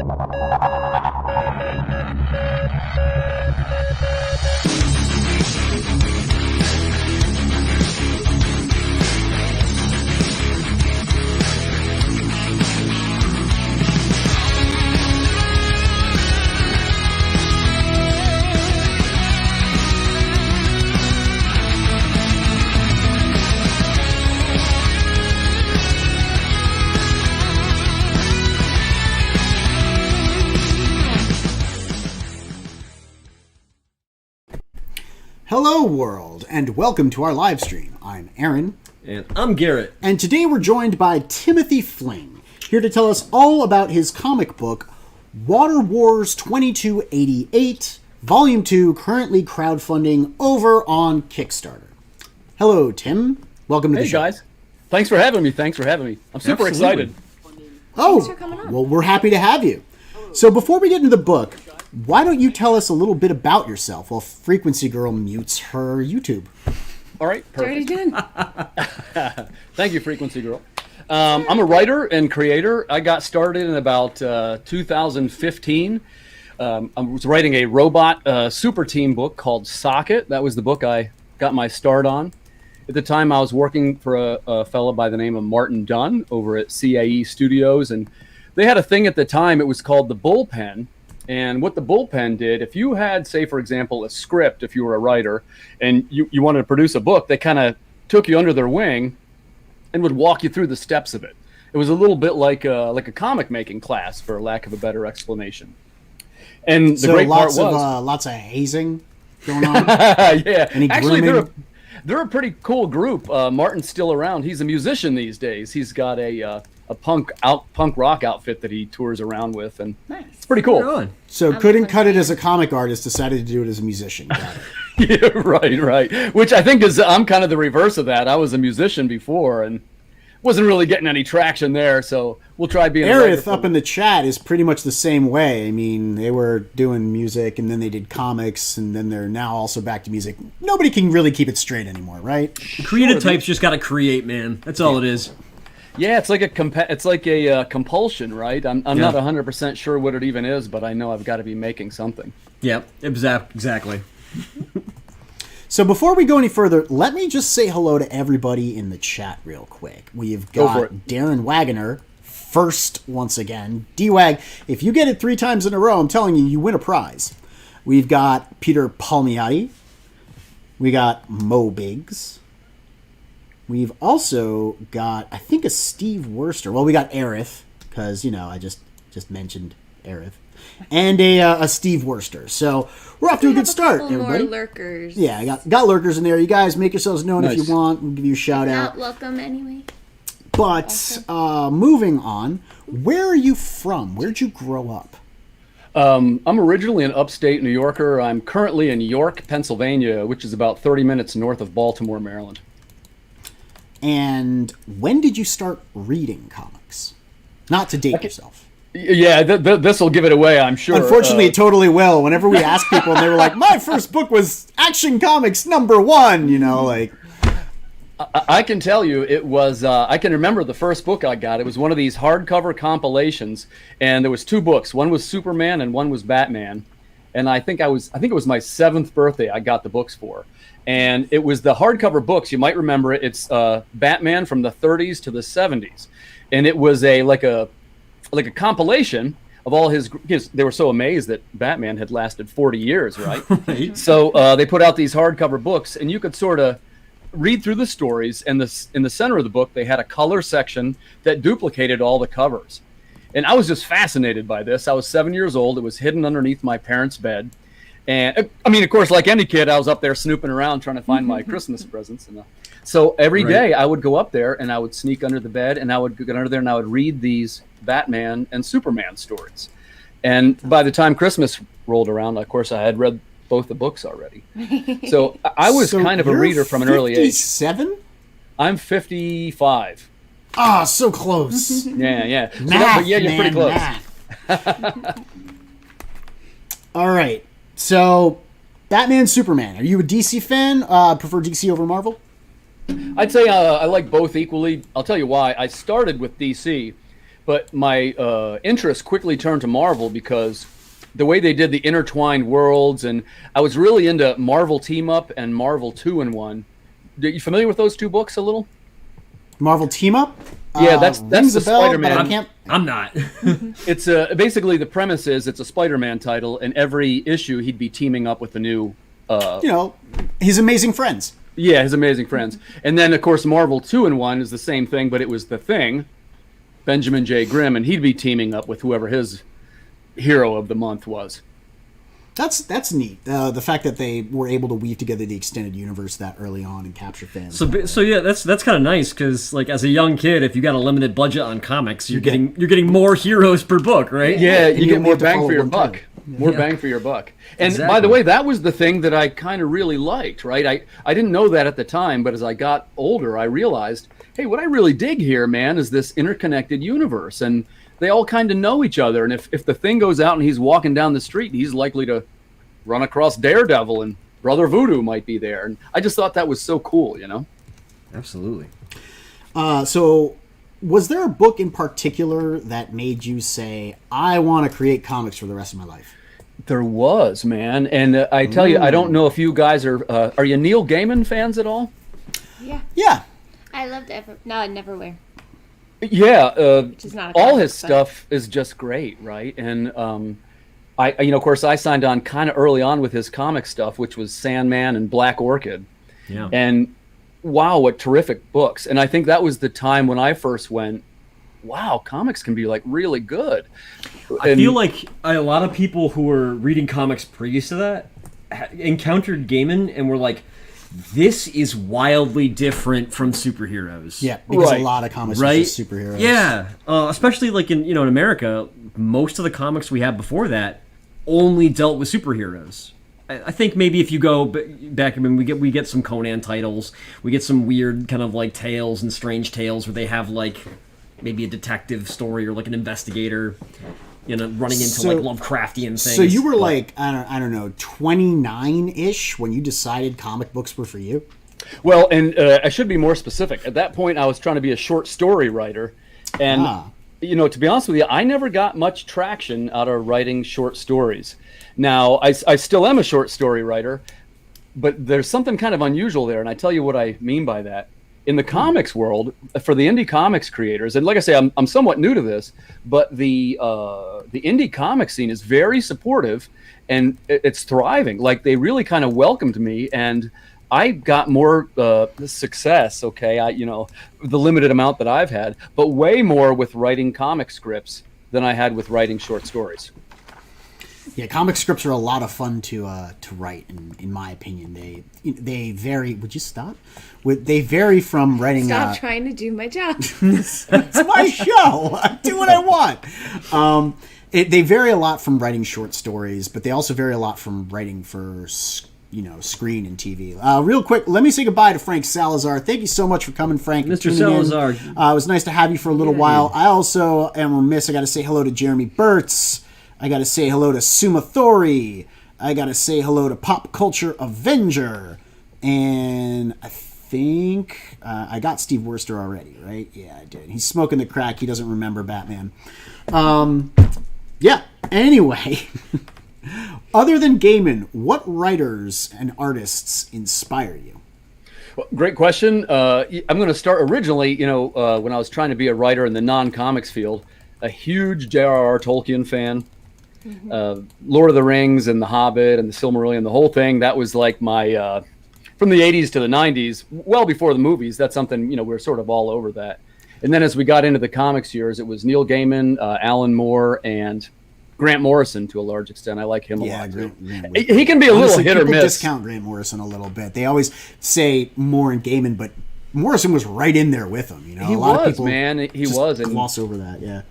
Hello world, and welcome to our live stream. I'm Aaron. And I'm Garrett. And today we're joined by Timothy Fling, here to tell us all about his comic book, Water Wars 2288, Volume 2, currently crowdfunding over on Kickstarter. Hello, Tim. Welcome to the show. Hey, guys. Thanks for having me. I'm super excited. Oh, Thanks for coming on. Well, we're happy to have you. So before we get into the book, why don't you tell us a little bit about yourself while Frequency Girl mutes her YouTube? All right, Already perfect. done. Thank you, Frequency Girl. I'm a writer and creator. I got started in about 2015. I was writing a robot super team book called Socket. That was the book I got my start on. At the time, I was working for a fellow by the name of Martin Dunn over at CAE Studios, and they had a thing at the time. It was called the Bullpen. And what the Bullpen did, if you had, say, for example, a script, if you were a writer, and you wanted to produce a book, they kind of took you under their wing and would walk you through the steps of it. It was a little bit like a comic making class, for lack of a better explanation. And the great part was lots of hazing going on. yeah, Any actually, grooming? they're a pretty cool group. Martin's still around. He's a musician these days. He's got a punk rock outfit that he tours around with, and it's pretty cool. So couldn't cut it as a comic artist, decided to do it as a musician. Got it. Yeah, right. Which I think is, I'm kind of the reverse of that. I was a musician before and wasn't really getting any traction there, so we'll try being a writer. Garrett up in the chat is pretty much the same way. I mean, they were doing music, and then they did comics, and then they're now also back to music. Nobody can really keep it straight anymore, right? Creative types just got to create, man. That's all it is. Yeah, it's like a compulsion, right? I'm not 100% sure what it even is, but I know I've got to be making something. Yeah, exactly. So before we go any further, let me just say hello to everybody in the chat real quick. We've got Darren Wagoner first once again. D-Wag, if you get it 3 times in a row, I'm telling you, you win a prize. We've got Peter Palmiotti. We got Mo Biggs. We've also got, I think, a Steve Worster. Well, we got Aerith, because, I just mentioned Aerith. And a Steve Worster. So we're off to a good start, everybody. More lurkers. Yeah, I got lurkers in there. You guys make yourselves known if you want. We'll give you a shout out. Not welcome anyway. But moving on, where are you from? Where'd you grow up? I'm originally an upstate New Yorker. I'm currently in York, Pennsylvania, which is about 30 minutes north of Baltimore, Maryland. And when did you start reading comics? Not to date yourself. Yeah, this will give it away, I'm sure. Unfortunately, it totally will. Whenever we ask people, and they were like, my first book was Action Comics #1, I can tell you, it was, I can remember the first book I got. It was one of these hardcover compilations, and there was 2 books. One was Superman and one was Batman. And I think it was my 7th birthday I got the books for. And it was the hardcover books. You might remember it. It's Batman from the 30s to the 70s. And it was like a compilation of all his. They were so amazed that Batman had lasted 40 years, right? Right. So they put out these hardcover books, and you could sort of read through the stories. And in the center of the book, they had a color section that duplicated all the covers. And I was just fascinated by this. I was 7 years old. It was hidden underneath my parents' bed. And I mean, of course, like any kid, I was up there snooping around trying to find my Christmas presents. And so every day I would go up there and I would sneak under the bed and I would get under there and I would read these Batman and Superman stories. And by the time Christmas rolled around, of course, I had read both the books already. So I was kind of a reader from an early age. 57? I'm 55. Ah, so close. Yeah. Math, you're pretty close. All right. So, Batman, Superman. Are you a DC fan? Prefer DC over Marvel? I'd say I like both equally. I'll tell you why. I started with DC But my interest quickly turned to Marvel because the way they did the intertwined worlds, and I was really into Marvel Team Up and Marvel 2-in-1. Are you familiar with those two books a little? Marvel Team Up? Yeah, that's the Spider-Man. I'm not. It's basically the premise is it's a Spider-Man title, and every issue he'd be teaming up with a new. His Amazing Friends. Yeah, his Amazing Friends, and then of course Marvel 2-in-1 is the same thing, but it was the Thing, Benjamin J. Grimm, and he'd be teaming up with whoever his hero of the month was. That's neat. The fact that they were able to weave together the extended universe that early on and capture fans. So yeah, that's kind of nice because like as a young kid, if you got a limited budget on comics, you're getting more heroes per book, right? Yeah, you get more bang for your buck. More bang for your buck. And by the way, that was the thing that I kind of really liked, right? I didn't know that at the time, but as I got older, I realized, hey, what I really dig here, man, is this interconnected universe. And they all kind of know each other. And if the Thing goes out and he's walking down the street, he's likely to run across Daredevil, and Brother Voodoo might be there. And I just thought that was so cool, you know? Absolutely. So was there a book in particular that made you say, I want to create comics for the rest of my life? There was, man. And I tell you, I don't know if you guys are you Neil Gaiman fans at all? Yeah. I loved Neverwhere. Yeah. Which is not a all comic, his stuff is just great, right? And of course, I signed on kind of early on with his comic stuff, which was Sandman and Black Orchid. Yeah. And wow, what terrific books. And I think that was the time when I first went, wow, comics can be like really good. I feel like a lot of people who were reading comics previous to that encountered Gaiman and were like, this is wildly different from superheroes. Yeah, because a lot of comics are just superheroes. Yeah, especially like in America, most of the comics we had before that only dealt with superheroes. I think maybe if you go back, I mean, we get some Conan titles, we get some weird kind of like tales and strange tales where they have like maybe a detective story or like an investigator, running into like Lovecraftian things. So you were like, I don't know, 29-ish when you decided comic books were for you? Well, and I should be more specific. At that point, I was trying to be a short story writer. And, to be honest with you, I never got much traction out of writing short stories. Now, I still am a short story writer, but there's something kind of unusual there, and I tell you what I mean by that. In the comics world, for the indie comics creators, and like I say, I'm somewhat new to this, but the indie comic scene is very supportive, and it's thriving. Like, they really kind of welcomed me, and I got more success, okay, the limited amount that I've had, but way more with writing comic scripts than I had with writing short stories. Yeah, comic scripts are a lot of fun to write, in my opinion. They vary. Would you stop? They vary from writing. Stop trying to do my job. It's my show. I do what I want. They vary a lot from writing short stories, but they also vary a lot from writing for screen and TV. Real quick, let me say goodbye to Frank Salazar. Thank you so much for coming, Frank. Mr. Salazar. It was nice to have you for a little while. I also am remiss. I got to say hello to Jeremy Burtz. I got to say hello to Suma Thori. I got to say hello to Pop Culture Avenger. And I think I got Steve Worcester already, right? Yeah, I did. He's smoking the crack. He doesn't remember Batman. Yeah, anyway. Other than Gaiman, what writers and artists inspire you? Well, great question. I'm going to start originally, when I was trying to be a writer in the non-comics field, a huge J.R.R. Tolkien fan. Lord of the Rings and The Hobbit and The Silmarillion, the whole thing, that was like my, from the 80s to the 90s, well before the movies, that's something, we're sort of all over that. And then as we got into the comics years, it was Neil Gaiman, Alan Moore, and Grant Morrison to a large extent. I like him a lot. Grant, he can be a little hit or miss. Discount Grant Morrison a little bit. They always say Moore and Gaiman, but Morrison was right in there with him. He was, man. He was. And gloss over that, yeah.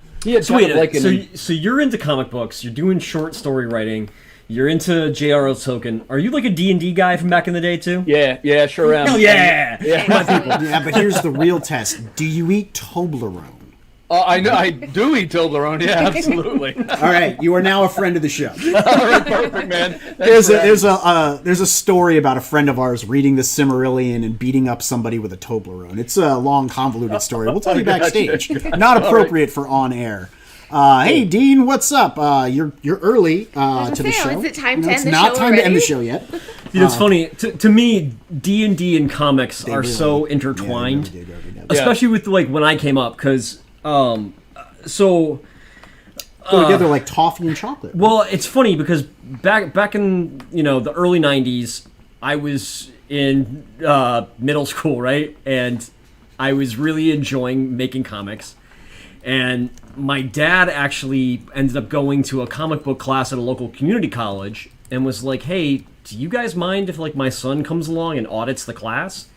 So you're into comic books. You're doing short story writing. You're into J.R.R. Tolkien. Are you like a D&D guy from back in the day too? Yeah, sure am. Hell yeah! Yeah, but here's the real test. Do you eat Toblerone? I know. I do eat Toblerone. Yeah, absolutely. All right, you are now a friend of the show. All right, perfect, man. There's a story about a friend of ours reading the Cimmerillion and beating up somebody with a Toblerone. It's a long, convoluted story. We'll tell you backstage. Not appropriate for on air. Hey, Dean, what's up? You're early to the show. Is it time to end it's the not show time to end the already? show yet. It's funny to me. D&D and comics are really- so Yeah, intertwined, they really do. especially with like when I came up, because Go together like toffee and chocolate. well, it's funny because back in the early '90s, I was in middle school, right, and I was really enjoying making comics. And my dad actually ended up going to a comic book class at a local community college and was like, "Hey, do you guys mind if like my son comes along and audits the class?"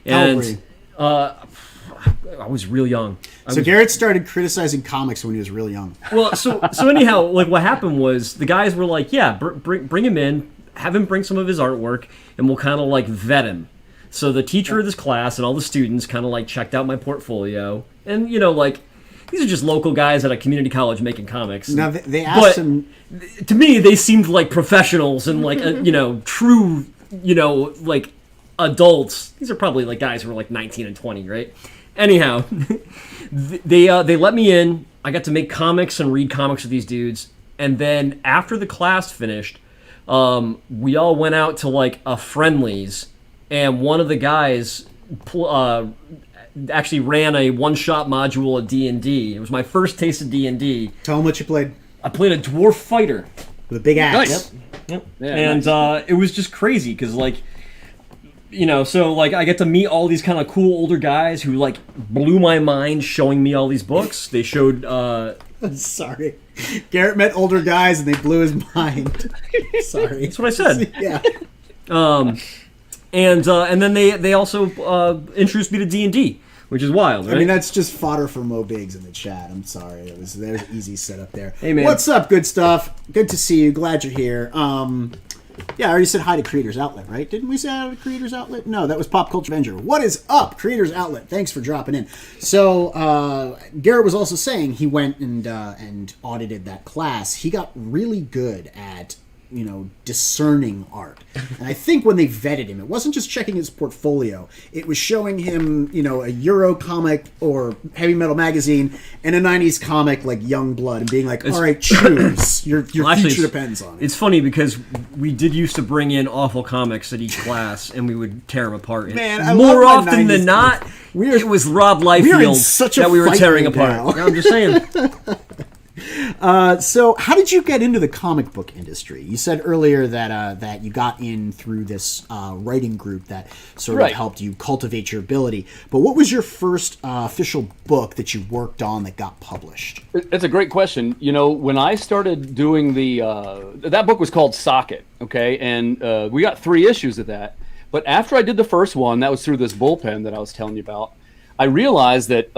And I was real young. So Garrett started criticizing comics when he was real young. Well, so anyhow, like what happened was the guys were like, "Yeah, bring him in, have him bring some of his artwork, and we'll kind of like vet him." So the teacher of this class and all the students kind of like checked out my portfolio, and like. These are just local guys at a community college making comics. Now they asked him. To me, they seemed like professionals and like true, like adults. These are probably like guys who are like 19 and 20, right? Anyhow, they let me in. I got to make comics and read comics with these dudes. And then after the class finished, we all went out to like a Friendlies, and one of the guys actually ran a one-shot module of D&D. It was my first taste of D&D. Tell him what you played. I played a dwarf fighter. With a big axe. Nice. Yep. Yeah, And it was just crazy because, like, so, like, I get to meet all these kind of cool older guys who, like, blew my mind showing me all these books. They showed... Sorry. Garrett met older guys and they blew his mind. Sorry. That's what I said. Yeah. And then they also introduced me to D&D, which is wild, right? I mean, that's just fodder for Mo Biggs in the chat. I'm sorry. There's an easy setup there. Hey, man. What's up, good stuff? Good to see you. Glad you're here. Yeah, I already said hi to Creators Outlet, right? Didn't we say hi to Creators Outlet? No, that was Pop Culture Avenger. What is up, Creators Outlet? Thanks for dropping in. So, Garrett was also saying he went and audited that class. He got really good at discerning art. And I think when they vetted him, it wasn't just checking his portfolio. It was showing him, a Euro comic or Heavy Metal Magazine and a 90s comic like Young Blood and being like, all right, choose. Your future depends on it. It's funny because we did used to bring in awful comics at each class and we would tear them apart. And Man, I more love my often than 90s not, it was Rob we are in Liefeld such a that we were fight tearing right apart. now. I'm just saying. So how did you get into the comic book industry? You said earlier that you got in through this writing group that sort of helped you cultivate your ability. But what was your first official book that you worked on that got published? It's a great question. When I started doing that book was called Socket, okay? And we got 3 issues of that. But after I did the first one, that was through this bullpen that I was telling you about, I realized that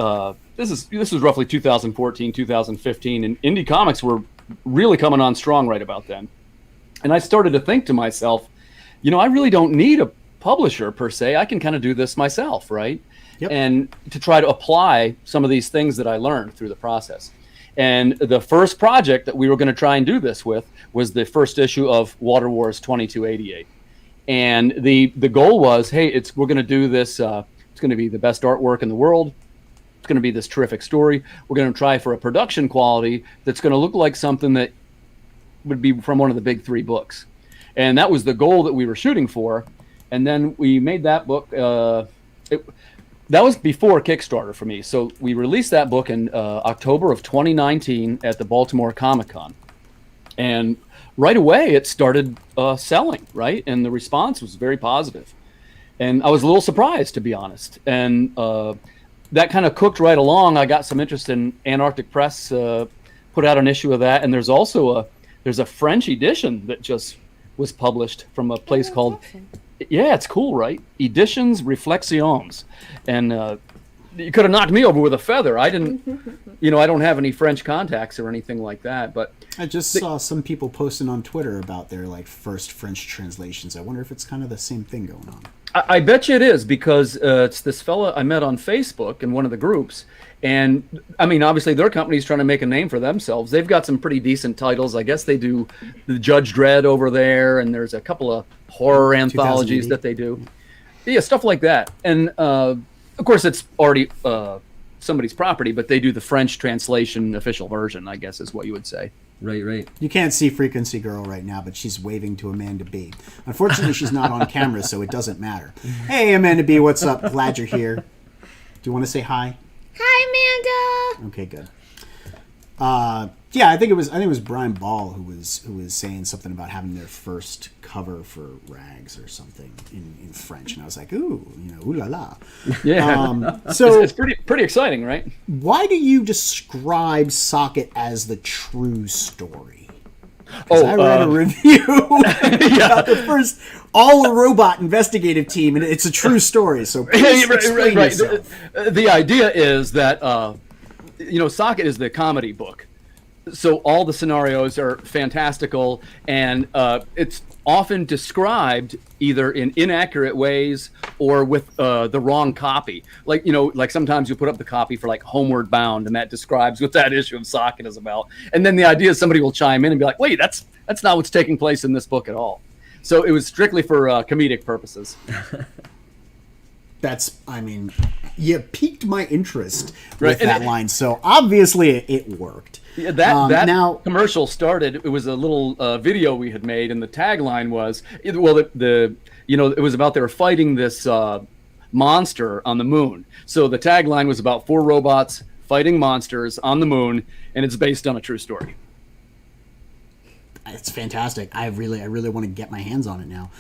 this was roughly 2014, 2015, and indie comics were really coming on strong right about then. And I started to think to myself, I really don't need a publisher per se. I can kind of do this myself, right? Yep. And to try to apply some of these things that I learned through the process. And the first project that we were going to try and do this with was the first issue of Water Wars 2288. And the goal was, hey, we're going to do this. It's going to be the best artwork in the world. It's going to be this terrific story. We're going to try for a production quality that's going to look like something that would be from one of the big 3 books. And that was the goal that we were shooting for. And then we made that book. That was before Kickstarter for me. So we released that book in October of 2019 at the Baltimore Comic-Con. And right away it started selling, right? And the response was very positive. And I was a little surprised, to be honest. And that kind of cooked right along. I got some interest in Antarctic Press, put out an issue of that. And there's also a French edition that just was published from a place called, yeah, it's cool, right? Editions Reflexions. And you could have knocked me over with a feather. I didn't, I don't have any French contacts or anything like that. But I just saw some people posting on Twitter about their first French translations. I wonder if it's kind of the same thing going on. I bet you it is, because it's this fella I met on Facebook in one of the groups. And I mean, obviously their company's trying to make a name for themselves. They've got some pretty decent titles. I guess they do the Judge Dredd over there, and there's a couple of horror anthologies that they do. Yeah, stuff like that. And of course it's already somebody's property, but they do the French translation official version, I guess is what you would say. Right. You can't see Frequency Girl right now, but she's waving to Amanda B. Unfortunately, she's not on camera, so it doesn't matter. Hey, Amanda B, what's up? Glad you're here. Do you want to say hi? Hi, Amanda. Okay, good. Yeah, I think it was Brian Ball who was saying something about having their first cover for Rags or something in French, and I was like, ooh, ooh la la. Yeah. So it's pretty exciting, right? Why do you describe Socket as the true story? I read a review about the first all-robot investigative team, and it's a true story. So please explain yourself. The idea is that Socket is the comedy book, so all the scenarios are fantastical, and it's often described either in inaccurate ways or with the wrong copy. Like sometimes you put up the copy for like Homeward Bound, and that describes what that issue of Socket is about. And then the idea is somebody will chime in and be like, wait, that's not what's taking place in this book at all. So it was strictly for comedic purposes. You piqued my interest with that line. So obviously it worked. Yeah, that commercial started. It was a little video we had made, and the tagline was, it was about they were fighting this monster on the moon. So the tagline was about 4 robots fighting monsters on the moon, and it's based on a true story. It's fantastic. I really want to get my hands on it now.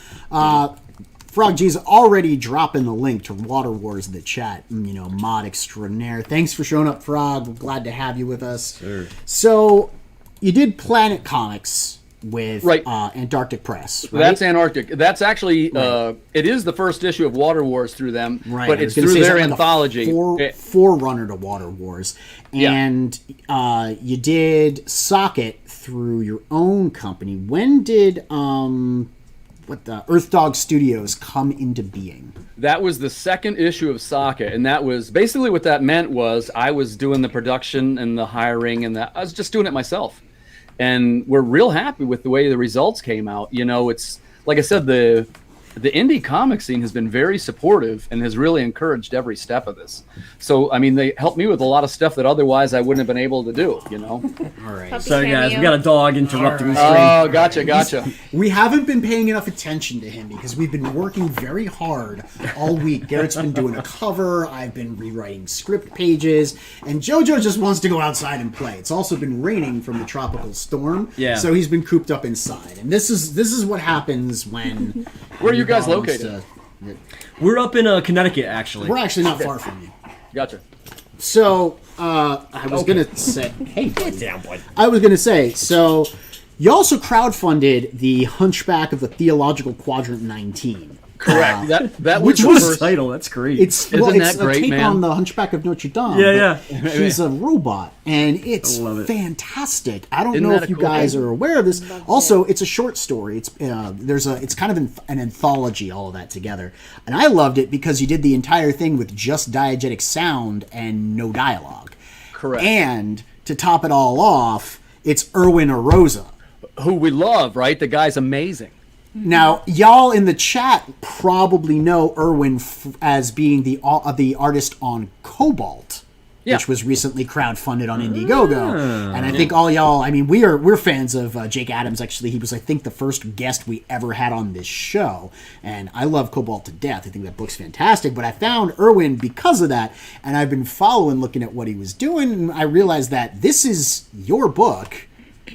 Frog G's already dropping the link to Water Wars in the chat. Mod extraordinaire. Thanks for showing up, Frog. We're glad to have you with us. Sure. So, you did Planet Comics with Antarctic Press, right? That's Antarctic. That's actually, it is the first issue of Water Wars through them, right. But it's through their anthology. Forerunner to Water Wars. And you did Socket through your own company. When did Earth Dog Studios come into being? That was the second issue of Socket, and that was basically what that meant was I was doing the production and the hiring, and I was just doing it myself. And we're real happy with the way the results came out. It's like I said, the indie comic scene has been very supportive and has really encouraged every step of this. So, I mean, they helped me with a lot of stuff that otherwise I wouldn't have been able to do, All right. Sorry, guys. We got a dog interrupting the stream. Oh, gotcha. We haven't been paying enough attention to him because we've been working very hard all week. Garrett's been doing a cover. I've been rewriting script pages. And JoJo just wants to go outside and play. It's also been raining from the tropical storm. Yeah. So he's been cooped up inside. And this is what happens when... Where are you guys located? We're up in Connecticut, actually. We're actually not far from you. Gotcha. So, I was going to say... Hey, Get down, bud. I was going to say, so you also crowdfunded the Hunchback of the Theological Quadrant 19. Correct. That which was was the first title. That's great. It's Isn't that a great, take man? on the Hunchback of Notre Dame. Yeah. He's a robot, and it's I love it. fantastic. I don't Isn't know that if a you cool guys thing? are aware of this. Also, it's a short story. It's it's kind of an anthology, all of that together, and I loved it because you did the entire thing with just diegetic sound and no dialogue. Correct. And to top it all off, it's Erwin Arosa. Who we love, right? The guy's amazing. Now, y'all in the chat probably know Erwin as being the artist on Cobalt, which was recently crowdfunded on Indiegogo. And I think all y'all, I mean, we're fans of Jake Adams. Actually, he was, I think, the first guest we ever had on this show. And I love Cobalt to death. I think that book's fantastic. But I found Erwin because of that, and I've been looking at what he was doing, and I realized that this is your book,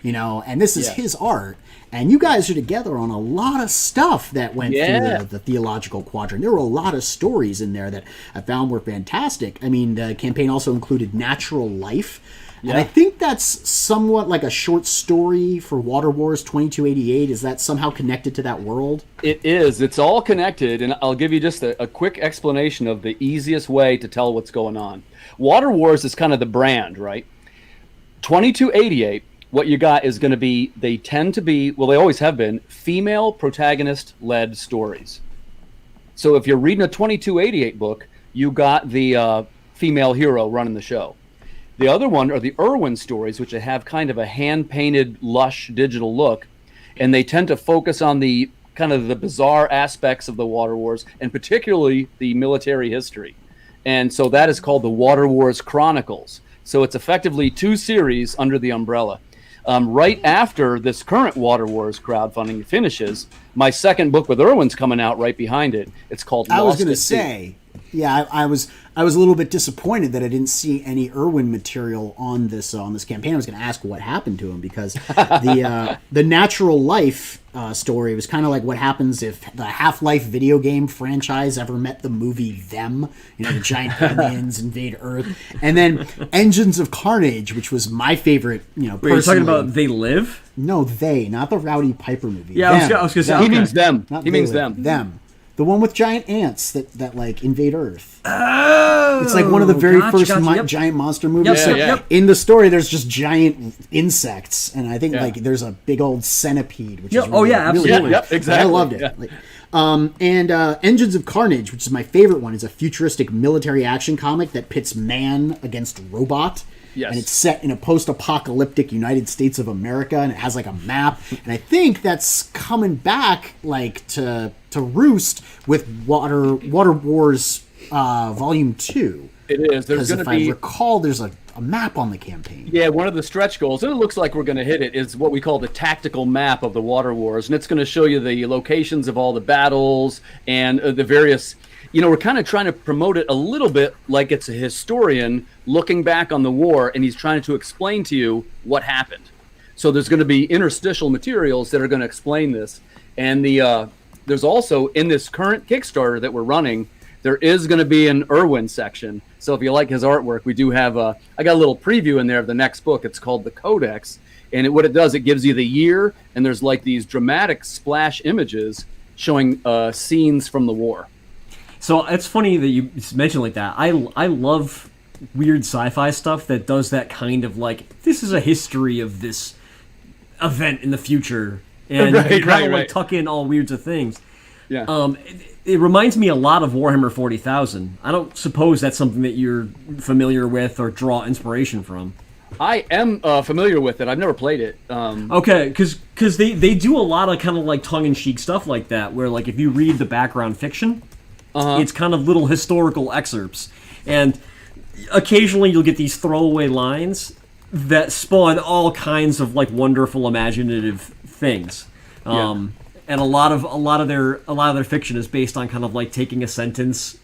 and this is his art. And you guys are together on a lot of stuff that went through the theological quadrant. There were a lot of stories in there that I found were fantastic. I mean, the campaign also included Natural Life. Yeah. And I think that's somewhat like a short story for Water Wars 2288. Is that somehow connected to that world? It is. It's all connected, and I'll give you just a quick explanation of the easiest way to tell what's going on. Water Wars is kind of the brand, right? 2288. What you got is going to be, they tend to be, well, they always have been, female protagonist-led stories. So if you're reading a 2288 book, you got the female hero running the show. The other one are the Irwin stories, which have kind of a hand-painted, lush digital look, and they tend to focus on the kind of the bizarre aspects of the Water Wars, and particularly the military history. And so that is called the Water Wars Chronicles. So it's effectively 2 series under the umbrella. Right after this current Water Wars crowdfunding finishes, my second book with Irwin's coming out right behind it. It's called Lost I was going to at Sea. say, yeah, I was a little bit disappointed that I didn't see any Irwin material on this campaign. I was going to ask what happened to him, because the Natural Life story was kind of like what happens if the Half-Life video game franchise ever met the movie Them. You know, the giant aliens invade Earth, and then Engines of Carnage, which was my favorite. You know, Wait, you're talking about They Live? No, not the Rowdy Piper movie. Yeah, I was going to say He means them. Not He They means Live, them. Them. The one with giant ants that like invade Earth. Oh, It's like one of the very first yep. giant monster movies. Yep, So yep. in the story, there's just giant insects, and I think like there's a big old centipede, which is really, absolutely. really cool. Yep, exactly. I loved it. Yeah. Like, and Engines of Carnage, which is my favorite one, is a futuristic military action comic that pits man against robot. Yes. And it's set in a post-apocalyptic United States of America, and it has like a map. And I think that's coming back like to roost with Water Wars Volume 2. It is. There's Because going if to I be recall, there's a map on the campaign. Yeah, one of the stretch goals, and it looks like we're going to hit it, is what we call the tactical map of the Water Wars. And it's going to show you the locations of all the battles and the various... You know, we're kind of trying to promote it a little bit like it's a historian looking back on the war, and he's trying to explain to you what happened. So there's going to be interstitial materials that are going to explain this. And there's also, in this current Kickstarter that we're running, there is going to be an Irwin section. So if you like his artwork, we do have I got a little preview in there of the next book. It's called The Codex. And what it does, it gives you the year, and there's like these dramatic splash images showing scenes from the war. So it's funny that you mentioned like that. I love weird sci-fi stuff that does that kind of like, this is a history of this event in the future, and kind of like tuck in all weirds of things. Yeah. It reminds me a lot of Warhammer 40,000. I don't suppose that's something that you're familiar with or draw inspiration from. I am familiar with it. I've never played it. Okay, because they do a lot of kind of like tongue-in-cheek stuff like that, where like if you read the background fiction, it's kind of little historical excerpts, and occasionally you'll get these throwaway lines that spawn all kinds of like wonderful imaginative things. And a lot of their fiction is based on kind of like taking a sentence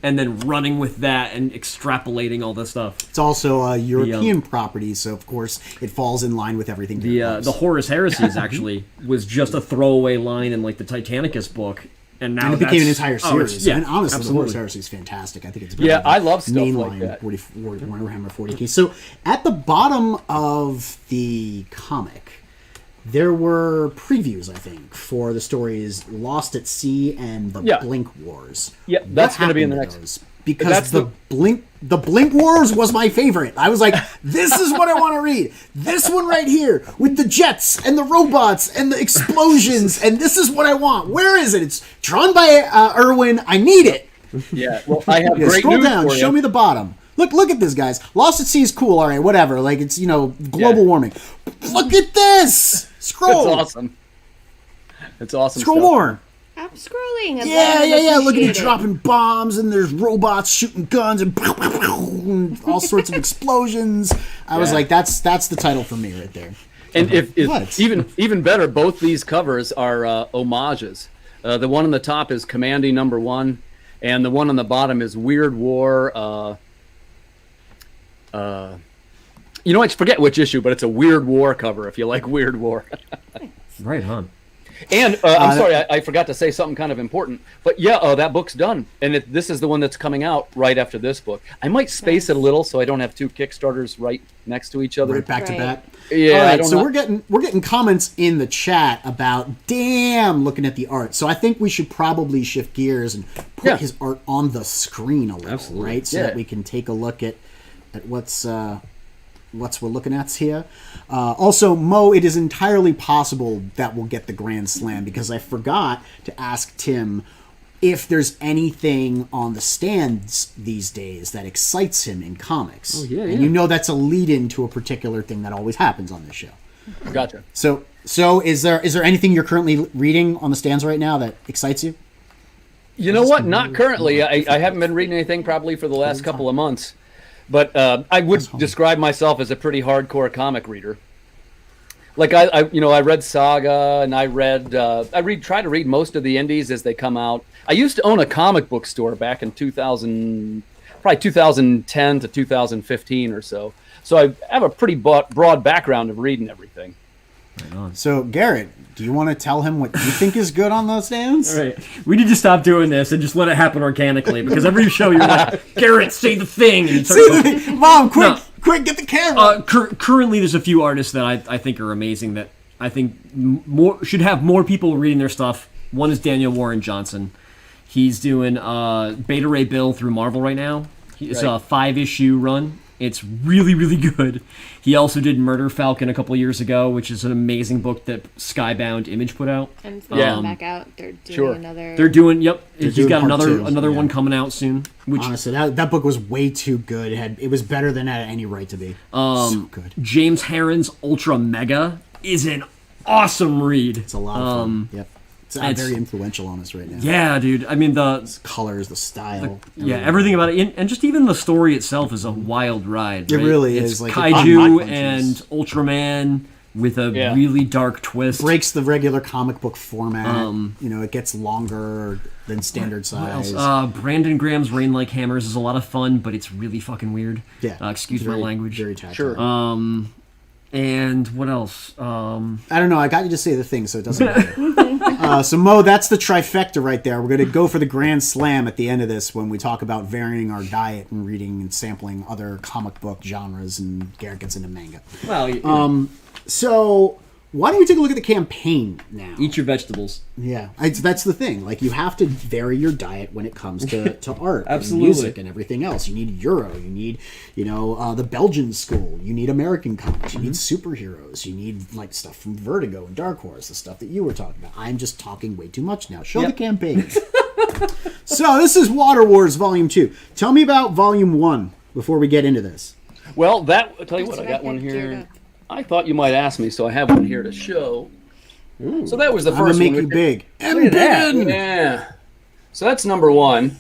and then running with that and extrapolating all this stuff. It's also a European property, so of course it falls in line with everything. The Horus Heresies actually was just a throwaway line in like the Titanicus book. And now it became an entire series. Yeah, and honestly, absolutely. the Horus Heresy is fantastic. I think it's I love stuff mainline like that. Warhammer 40K. So at the bottom of the comic, there were previews, I think, for the stories Lost at Sea and the Blink Wars. Yeah, that's going to be in the next. Those? Because the Blink Wars was my favorite. I was like, this is what I want to read. This one right here with the jets and the robots and the explosions, and this is what I want. Where is it? It's drawn by Irwin. I need it. Yeah, well, I have great scroll news down. for you. Show me the bottom. Look at this, guys. Lost at Sea is cool. All right, whatever. Like it's global warming. Look at this. Scroll. It's awesome. It's awesome. Scroll stuff. more. I'm scrolling. Yeah. Look at it dropping bombs, and there's robots shooting guns, and all sorts of explosions. I was like, that's the title for me right there. And if even better, both these covers are homages. The one on the top is Commanding Number 1, and the one on the bottom is Weird War. I forget which issue, but it's a Weird War cover. If you like Weird War. Right on. And I'm sorry, I forgot to say something kind of important. But that book's done, and this is the one that's coming out right after this book. I might space it a little so I don't have two Kickstarters right next to each other. Right back to back. Yeah. All right, so we're getting comments in the chat about looking at the art. So I think we should probably shift gears and put his art on the screen a little, right? So that we can take a look at what's we're looking at here. Also, Mo, it is entirely possible that we'll get the Grand Slam, because I forgot to ask Tim if there's anything on the stands these days that excites him in comics. Oh, yeah, and you know that's a lead-in to a particular thing that always happens on this show. Gotcha. So is there anything you're currently reading on the stands right now that excites you? You know what? Not currently. I haven't been reading anything probably for the last couple of months. But I would describe myself as a pretty hardcore comic reader. Like I read Saga, and try to read most of the indies as they come out. I used to own a comic book store back in 2010 to 2015 or so. So I have a pretty broad background of reading everything. Right on. So Garrett, do you want to tell him what you think is good on those stands? All right. We need to stop doing this and just let it happen organically, because every show you're like, Garrett, say the thing. And you Mom, quick, get the camera. Currently, there's a few artists that I think are amazing that I think should have more people reading their stuff. One is Daniel Warren Johnson. He's doing Beta Ray Bill through Marvel right now. It's a 5-issue run. It's really, really good. He also did Murder Falcon a couple of years ago, which is an amazing book that Skybound Image put out. And it's back out. They're doing another. They're doing. Yep. He's doing got part another two, one coming out soon. Which honestly, that book was way too good. It was better than it had any right to be. So good. James Herron's Ultra Mega is an awesome read. It's a lot of fun. Yep. It's very influential on us right now. Yeah, dude. I mean, the colors, the style. Everything about it. And just even the story itself is a wild ride. Right? It really it's is. Like Kaiju and Ultraman with a really dark twist. Breaks the regular comic book format. It gets longer than standard size. Brandon Graham's Rain Like Hammers is a lot of fun, but it's really fucking weird. Yeah. Excuse my language. Very tactile. Sure. And what else? I don't know. I got you to say the thing, so it doesn't matter. So, Mo, that's the trifecta right there. We're going to go for the grand slam at the end of this when we talk about varying our diet and reading and sampling other comic book genres, and Garrett gets into manga. Well, so why don't we take a look at the campaign now? Eat your vegetables. Yeah, that's the thing. Like, you have to vary your diet when it comes to art Absolutely. and music and everything else. You need Euro. You need, the Belgian school. You need American comics. You need superheroes. You need, like, stuff from Vertigo and Dark Horse, the stuff that you were talking about. I'm just talking way too much now. Show the campaign. So, this is Water Wars Volume 2. Tell me about Volume 1 before we get into this. Well, I'll tell you what, I got one here. I thought you might ask me, so I have one here to show. Ooh. So that was the first one. I'm going to make you big. Look at that. Yeah. So that's number 1.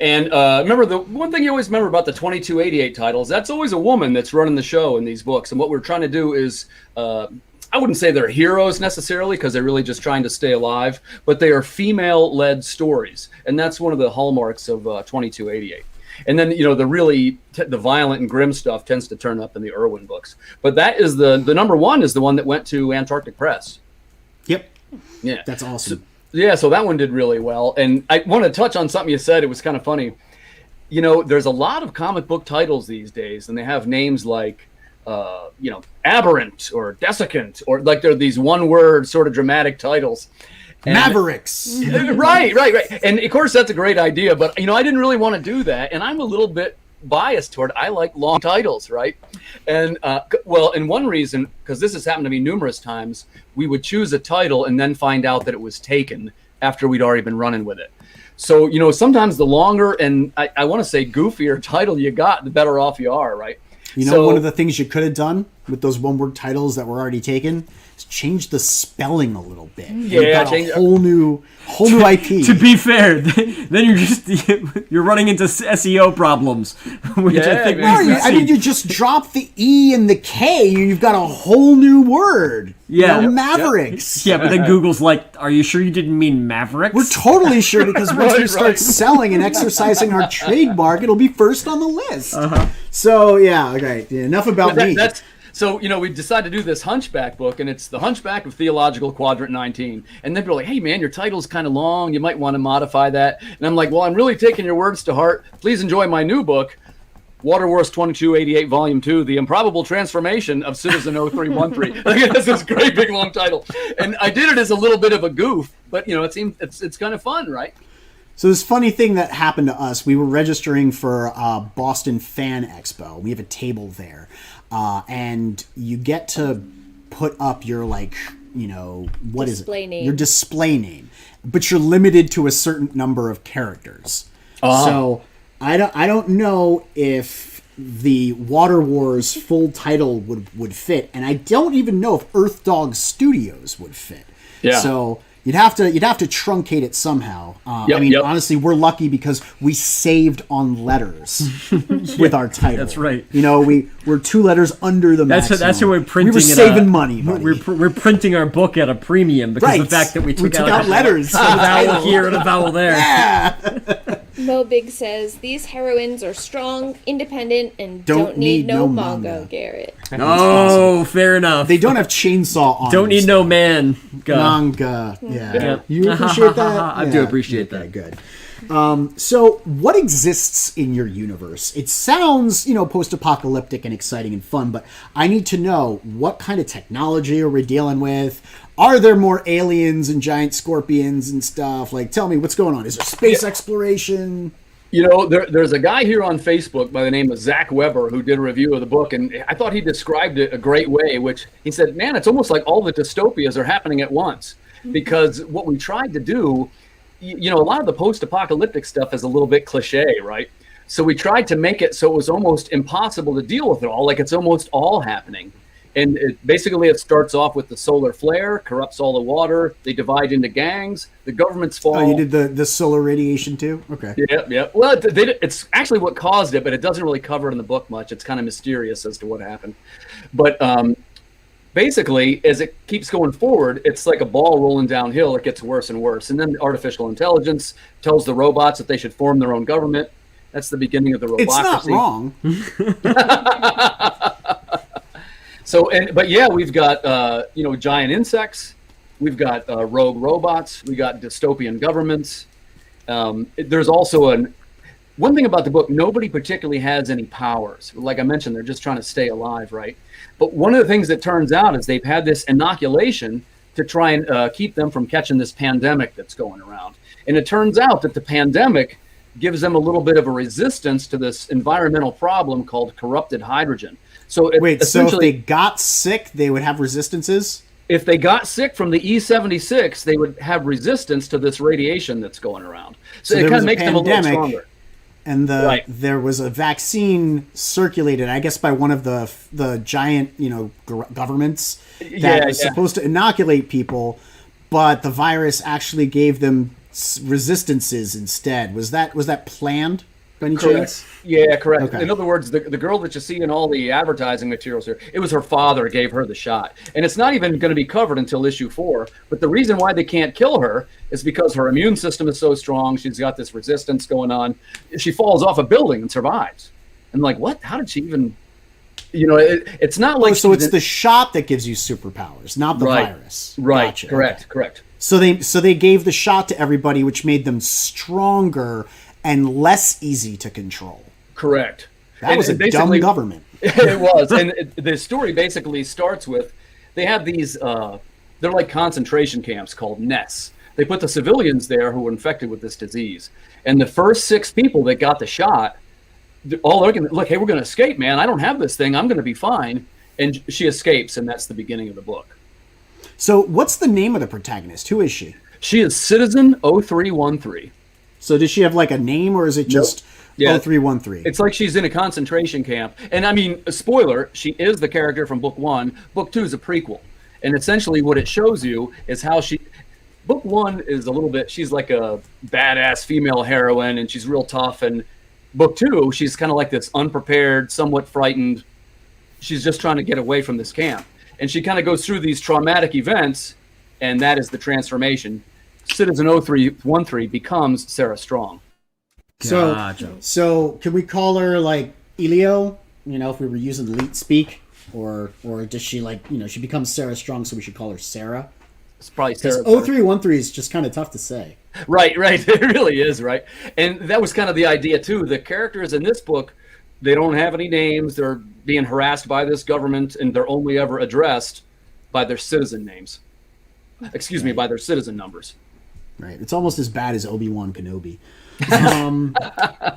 And remember, the one thing you always remember about the 2288 titles, that's always a woman that's running the show in these books. And what we're trying to do is, I wouldn't say they're heroes necessarily, because they're really just trying to stay alive, but they are female-led stories. And that's one of the hallmarks of 2288. And then, the violent and grim stuff tends to turn up in the Irwin books. But that is the number 1 is the one that went to Antarctic Press. Yep. Yeah. That's awesome. So that one did really well. And I want to touch on something you said. It was kind of funny. There's a lot of comic book titles these days, and they have names like, Aberrant or Desiccant, or like they're these one-word sort of dramatic titles. And, Mavericks. Right. And of course, that's a great idea. But, I didn't really want to do that. And I'm a little bit biased toward, I like long titles, right? And, and one reason, because this has happened to me numerous times, we would choose a title and then find out that it was taken after we'd already been running with it. So, sometimes the longer and I want to say goofier title you got, the better off you are, right? One of the things you could have done with those one-word titles that were already taken is change the spelling a little bit. Yeah, change a whole new IP. To be fair, then you're running into SEO problems, which I think you just drop the E and the K, and you've got a whole new word. Yeah, Mavericks. Yeah, but then Google's like, "Are you sure you didn't mean Mavericks?" We're totally sure, because once we start selling and exercising our trademark, it'll be first on the list. So enough about me. So, we decided to do this Hunchback book, and it's the Hunchback of Theological Quadrant 19. And then people are like, hey, man, your title's kind of long. You might want to modify that. And I'm like, well, I'm really taking your words to heart. Please enjoy my new book, Water Wars 2288 Volume 2, The Improbable Transformation of Citizen 0313. That's this great big long title. And I did it as a little bit of a goof, but, it's kind of fun, right? So this funny thing that happened to us, we were registering for Boston Fan Expo. We have a table there. And you get to put up your what is Display it? name. Your display name, but you're limited to a certain number of characters. So I don't know if the Water Wars full title would fit, and I don't even know if Earth Dog Studios would fit. Yeah. So you'd have to truncate it somehow. Honestly, we're lucky because we saved on letters with our title. That's right. We're 2 letters under the maximum. That's why we're printing. We were saving money. We're printing our book at a premium because of the fact that we took out letters. A vowel here and a vowel there. Yeah. Mo Big says these heroines are strong, independent, and don't need no manga. Garrett. Oh, fair enough. They don't have chainsaw arms. Don't need no man. Manga. Yeah. You appreciate that? I do appreciate that. Good. So what exists in your universe? It sounds, post-apocalyptic and exciting and fun, but I need to know, what kind of technology are we dealing with? Are there more aliens and giant scorpions and stuff? Like, tell me what's going on. Is there space exploration? There's a guy here on Facebook by the name of Zach Weber who did a review of the book, and I thought he described it a great way, which he said, man, it's almost like all the dystopias are happening at once. Because what we tried to do, a lot of the post-apocalyptic stuff is a little bit cliche, right? So we tried to make it so it was almost impossible to deal with it all, like it's almost all happening. And it starts off with the solar flare, corrupts all the water. They divide into gangs. The governments fall. Oh, you did the solar radiation too? Okay. Yeah. Well, it's actually what caused it, but it doesn't really cover it in the book much. It's kind of mysterious as to what happened. But basically, as it keeps going forward, it's like a ball rolling downhill. It gets worse and worse. And then artificial intelligence tells the robots that they should form their own government. That's the beginning of the robocracy. It's not wrong. We've got giant insects, we've got rogue robots, we got dystopian governments. There's also one thing about the book: nobody particularly has any powers. Like I mentioned, they're just trying to stay alive, right? But one of the things that turns out is they've had this inoculation to try and keep them from catching this pandemic that's going around. And it turns out that the pandemic gives them a little bit of a resistance to this environmental problem called corrupted hydrogen. So if they got sick, they would have resistances? If they got sick from the E76, they would have resistance to this radiation that's going around. So it kind of makes them a little stronger. And there was a vaccine circulated, I guess, by one of the giant, governments that was supposed to inoculate people, but the virus actually gave them resistances instead. Was that planned by any chance? Yeah, correct. Okay. In other words, the girl that you see in all the advertising materials here, it was her father gave her the shot. And it's not even going to be covered until issue 4. But the reason why they can't kill her is because her immune system is so strong. She's got this resistance going on. She falls off a building and survives. And like, what? How did she even... it's not like... So it's the shot that gives you superpowers, not the virus. Right, Gotcha. Correct. So they gave the shot to everybody, which made them stronger and less easy to control. Correct. That was a dumb government. It was. And the story basically starts with, they have these, they're like concentration camps called nests. They put the civilians there who were infected with this disease. And the first 6 people that got the shot, all they're going to, look, hey, we're going to escape, man. I don't have this thing. I'm going to be fine. And she escapes, and that's the beginning of the book. So what's the name of the protagonist? Who is she? She is Citizen 0313. So does she have like a name, or is it just 0313? It's like she's in a concentration camp. And I mean, a spoiler, she is the character from book 1. Book 2 is a prequel. And essentially what it shows you is how book 1 is a little bit, she's like a badass female heroine, and she's real tough. And book 2, she's kind of like this unprepared, somewhat frightened. She's just trying to get away from this camp. And she kind of goes through these traumatic events, and that is the transformation. Citizen 0313 becomes Sarah Strong. So can we call her like Elio? If we were using elite speak, or does she she becomes Sarah Strong, so we should call her Sarah? It's probably Sarah. 0313 is just kind of tough to say. Right. It really is, right? And that was kind of the idea too. The characters in this book, they don't have any names. They're being harassed by this government, and they're only ever addressed by their citizen names. By their citizen numbers. Right. It's almost as bad as Obi-Wan Kenobi.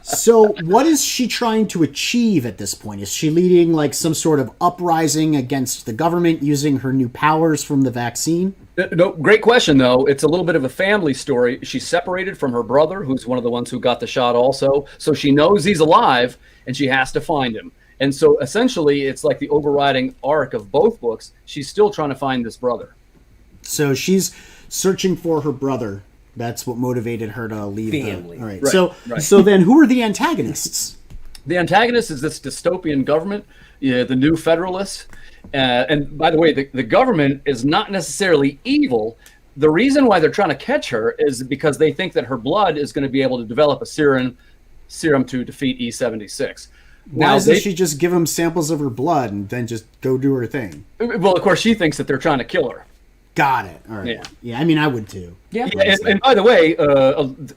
So what is she trying to achieve at this point? Is she leading like some sort of uprising against the government using her new powers from the vaccine? No, great question, though. It's a little bit of a family story. She's separated from her brother, who's one of the ones who got the shot also. So she knows he's alive, and she has to find him. And so essentially, it's like the overriding arc of both books. She's still trying to find this brother. So she's searching for her brother. That's what motivated her to leave. Family. All right. Right. So then who are the antagonists? The antagonist is this dystopian government, the new Federalists. And by the way, the government is not necessarily evil. The reason why they're trying to catch her is because they think that her blood is going to be able to develop a serum to defeat E76. Why doesn't she just give them samples of her blood and then just go do her thing? Well, of course, she thinks that they're trying to kill her. Got it. All right. Yeah, I mean, I would too. Yeah. And by the way,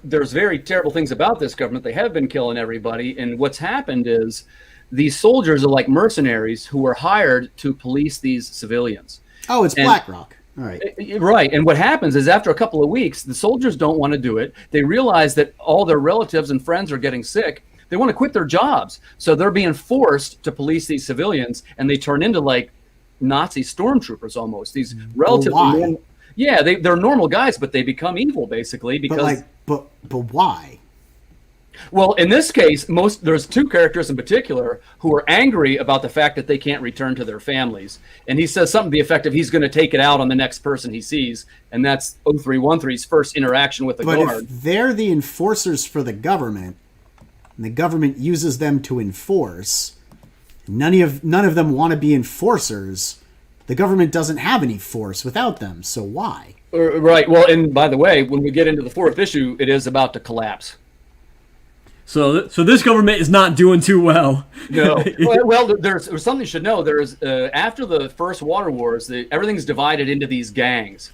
there's very terrible things about this government. They have been killing everybody. And what's happened is these soldiers are like mercenaries who are hired to police these civilians. Oh, it's BlackRock. All right. Right. And what happens is after a couple of weeks, the soldiers don't want to do it. They realize that all their relatives and friends are getting sick. They want to quit their jobs. So they're being forced to police these civilians, and they turn into like Nazi stormtroopers almost. These relatively they're normal guys, but they become evil basically because but why? Well, in this case, there's two characters in particular who are angry about the fact that they can't return to their families. And he says something to the effect of he's going to take it out on the next person he sees. And that's 0313's first interaction with the guard. But if they're the enforcers for the government, and the government uses them to enforce, none of them want to be enforcers. The government doesn't have any force without them, so why? Right. Well, and by the way, when we get into the fourth issue, it is about to collapse. So this government is not doing too well. No. Well, there's something you should know. There's after the first water wars, everything's divided into these gangs,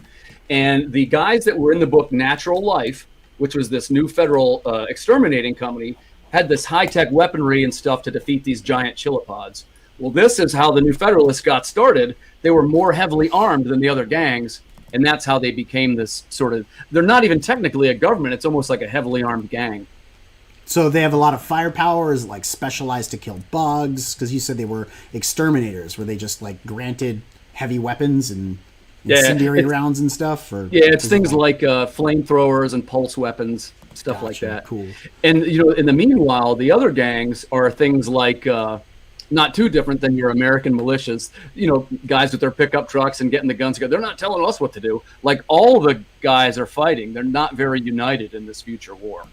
and the guys that were in the book Natural Life, which was this new federal exterminating company, had this high-tech weaponry and stuff to defeat these giant chilopods. Well, this is how the new Federalists got started. They were more heavily armed than the other gangs, and that's how they became this sort of. They're not even technically a government. It's almost like a heavily armed gang. So they have a lot of firepower, is like specialized to kill bugs, because you said they were exterminators. Were they just like granted heavy weapons and incendiary rounds and stuff? Or it's things like flamethrowers and pulse weapons, stuff like that. Cool. And in the meanwhile, the other gangs are things like not too different than your American militias. Guys with their pickup trucks and getting the guns together. They're not telling us what to do. Like all the guys are fighting. They're not very united in this future war.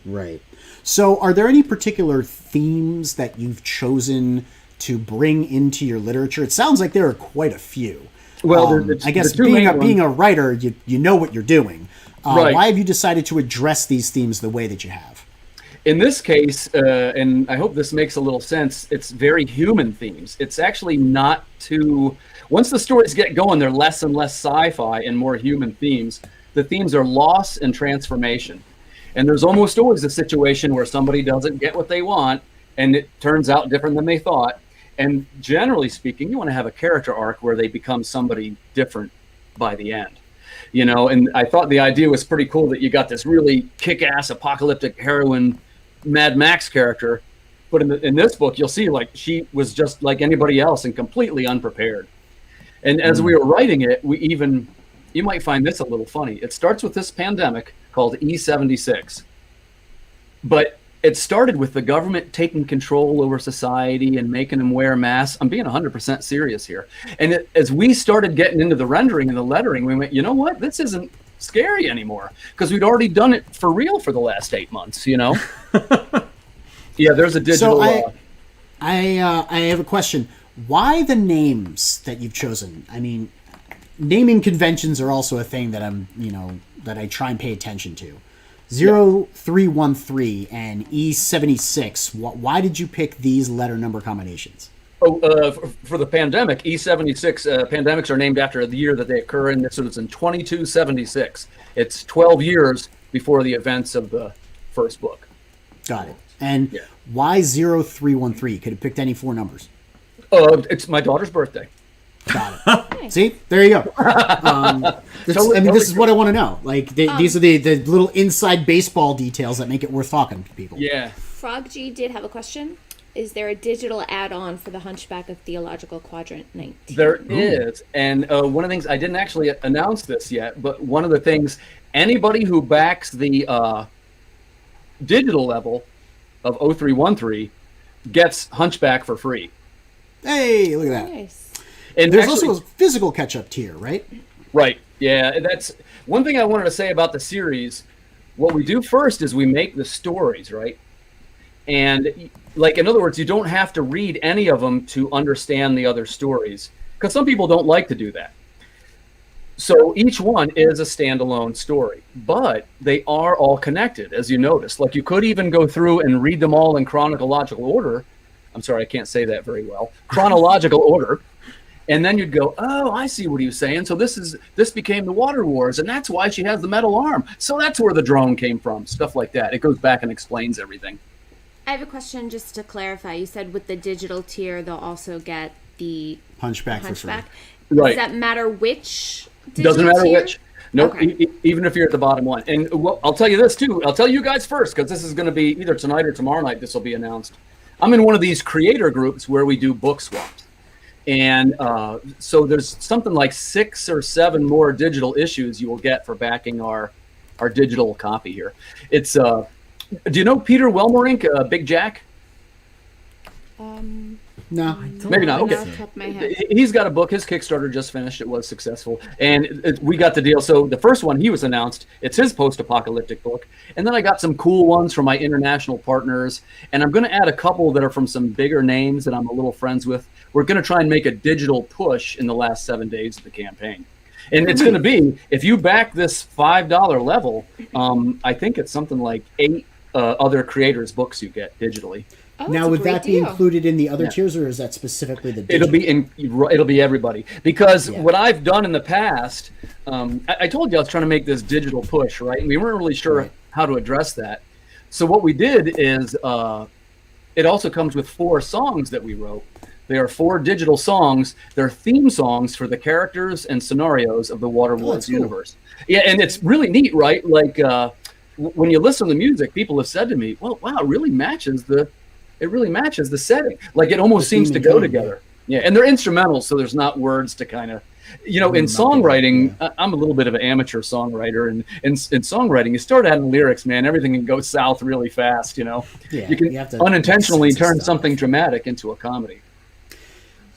Right. So are there any particular themes that you've chosen to bring into your literature? It sounds like there are quite a few. Well, I guess being a writer, you know what you're doing. Right. Why have you decided to address these themes the way that you have? In this case, and I hope this makes a little sense, it's very human themes. It's actually not too... Once the stories get going, they're less and less sci-fi and more human themes. The themes are loss and transformation. And there's almost always a situation where somebody doesn't get what they want, and it turns out different than they thought. And generally speaking, you want to have a character arc where they become somebody different by the end. And I thought the idea was pretty cool that you got this really kick-ass apocalyptic heroine Mad Max character, but in this book, you'll see like she was just like anybody else and completely unprepared. And as we were writing it, you might find this a little funny. It starts with this pandemic called E76. But it started with the government taking control over society and making them wear masks. I'm being 100% serious here. And as we started getting into the rendering and the lettering, we went, you know what? This isn't scary anymore, because we'd already done it for real for the last 8 months, Yeah, there's a digital... So I have a question. Why the names that you've chosen? I mean, naming conventions are also a thing that that I try and pay attention to. 0313 and E76. Why did you pick these letter number combinations? For the pandemic, E76 pandemics are named after the year that they occur in. So it's in 2276. It's 12 years before the events of the first book. Got it. And why 0313? Could have picked any four numbers. It's my daughter's birthday. Got it. Okay. See, there you go. This is what I want to know. Like, these are the little inside baseball details that make it worth talking to people. Yeah. Frog G did have a question. Is there a digital add-on for the Hunchback of Theological Quadrant 19? There is. And one of the things, I didn't actually announce this yet, but one of the things, anybody who backs the digital level of 0313 gets Hunchback for free. Hey, look at that. Nice. And there's also a physical catch-up tier, right? Right. Yeah, that's one thing I wanted to say about the series. What we do first is we make the stories, right? And, like, in other words, you don't have to read any of them to understand the other stories, because some people don't like to do that. So each one is a standalone story, but they are all connected, as you notice. Like, you could even go through and read them all in chronological order. I'm sorry, I can't say that very well. Chronological order. And then you'd go, oh, I see what he was saying. So this became the Water Wars, and that's why she has the metal arm. So that's where the drone came from, stuff like that. It goes back and explains everything. I have a question just to clarify. You said with the digital tier, they'll also get the Hunchback for free. Right. Does that matter which digital Doesn't matter tier? which. Nope, Okay. Even if you're at the bottom one. And I'll tell you this, too. I'll tell you guys first, because this is going to be either tonight or tomorrow night this will be announced. I'm in one of these creator groups where we do book swaps. And so there's something like 6 or 7 more digital issues you will get for backing our digital copy here. It's... do you know Peter Welmerink, Big Jack? No. Maybe not. Okay. Off the top of my head. He's got a book. His Kickstarter just finished. It was successful. And we got the deal. So the first one he was announced. It's his post-apocalyptic book. And then I got some cool ones from my international partners. And I'm going to add a couple that are from some bigger names that I'm a little friends with. We're going to try and make a digital push in the last 7 days of the campaign. And it's going to be, if you back this $5 level, I think it's something like 8 other creators' books you get digitally. Oh, Now, would that be included in the other tiers, or is that specifically the digital? It'll be everybody, because what I've done in the past, I told you I was trying to make this digital push, right? And we weren't really sure how to address that. So what we did is, it also comes with 4 songs that we wrote. They are 4 digital songs. They're theme songs for the characters and scenarios of the Water Wars universe. Yeah, and it's really neat, right? Like when you listen to the music, people have said to me, "Well, wow, it really matches the setting. Like it almost seems to go together." Yeah, and they're instrumentals, so there's not words to kind of, in songwriting. I'm a little bit of an amateur songwriter, and in songwriting, you start adding lyrics, man, everything can go south really fast. You can unintentionally turn something dramatic into a comedy.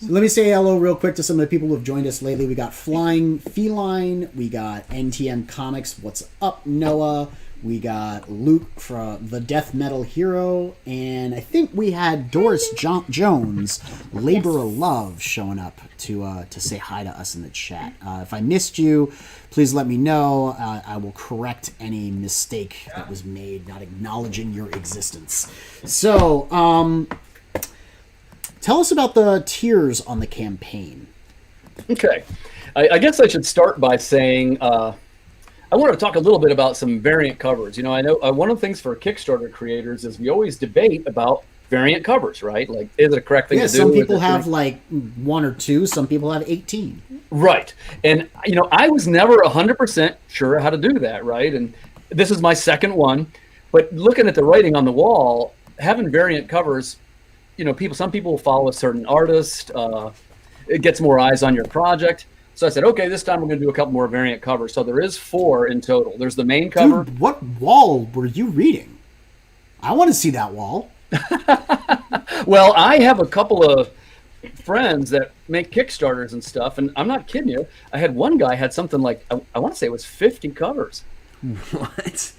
So let me say hello real quick to some of the people who have joined us lately. We got Flying Feline, we got NTM Comics, What's Up, Noah, we got Luke from The Death Metal Hero, and I think we had Doris Jones, Labor of Love, showing up to say hi to us in the chat. If I missed you, please let me know. I will correct any mistake that was made, not acknowledging your existence. So, tell us about the tiers on the campaign. Okay. I guess I should start by saying I want to talk a little bit about some variant covers. I know one of the things for Kickstarter creators is we always debate about variant covers, right? Like, is it a correct thing to do? Some people have like 1 or 2. Some people have 18. Right. And, I was never 100% sure how to do that, right? And this is my second one. But looking at the writing on the wall, having variant covers, some people will follow a certain artist. It gets more eyes on your project. So I said, okay, this time we're going to do a couple more variant covers. So there is 4 in total. There's the main cover. Dude, what wall were you reading? I want to see that wall. Well, I have a couple of friends that make Kickstarters and stuff, and I'm not kidding you. I had one guy had something like, I want to say it was 50 covers. What?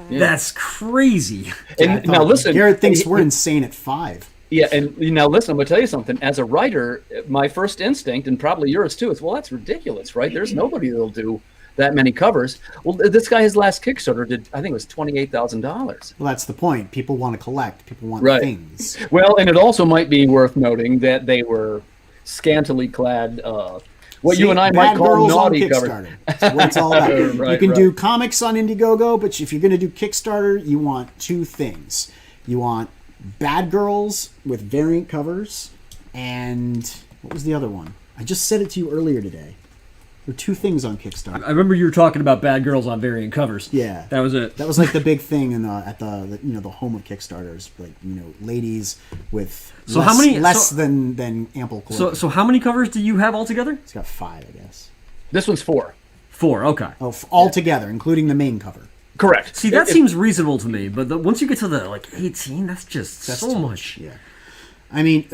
Yeah. That's crazy. And now listen, Garrett thinks we're insane at 5. Yeah, and now listen, I'm going to tell you something. As a writer, my first instinct, and probably yours too, is, well, that's ridiculous, right? There's nobody that'll do that many covers. Well, this guy, his last Kickstarter did, I think it was $28,000. Well, that's the point. People want to collect. People want things. Well, and it also might be worth noting that they were scantily clad, you and I might call naughty covers. That's what it's all about. You can do comics on Indiegogo, but if you're going to do Kickstarter, you want 2 things. You want bad girls with variant covers, and what was the other one? I just said it to you earlier today. There are 2 things on Kickstarter. I remember you were talking about bad girls on variant covers. Yeah, that was it. That was like the big thing at the the home of Kickstarters, like ladies with less than ample clothing. So how many covers do you have altogether? It's got 5, I guess. This one's 4. 4, okay. Oh, all together, including the main cover. Correct. See, that seems reasonable to me, but once you get to the 18, that's so much. Yeah, I mean,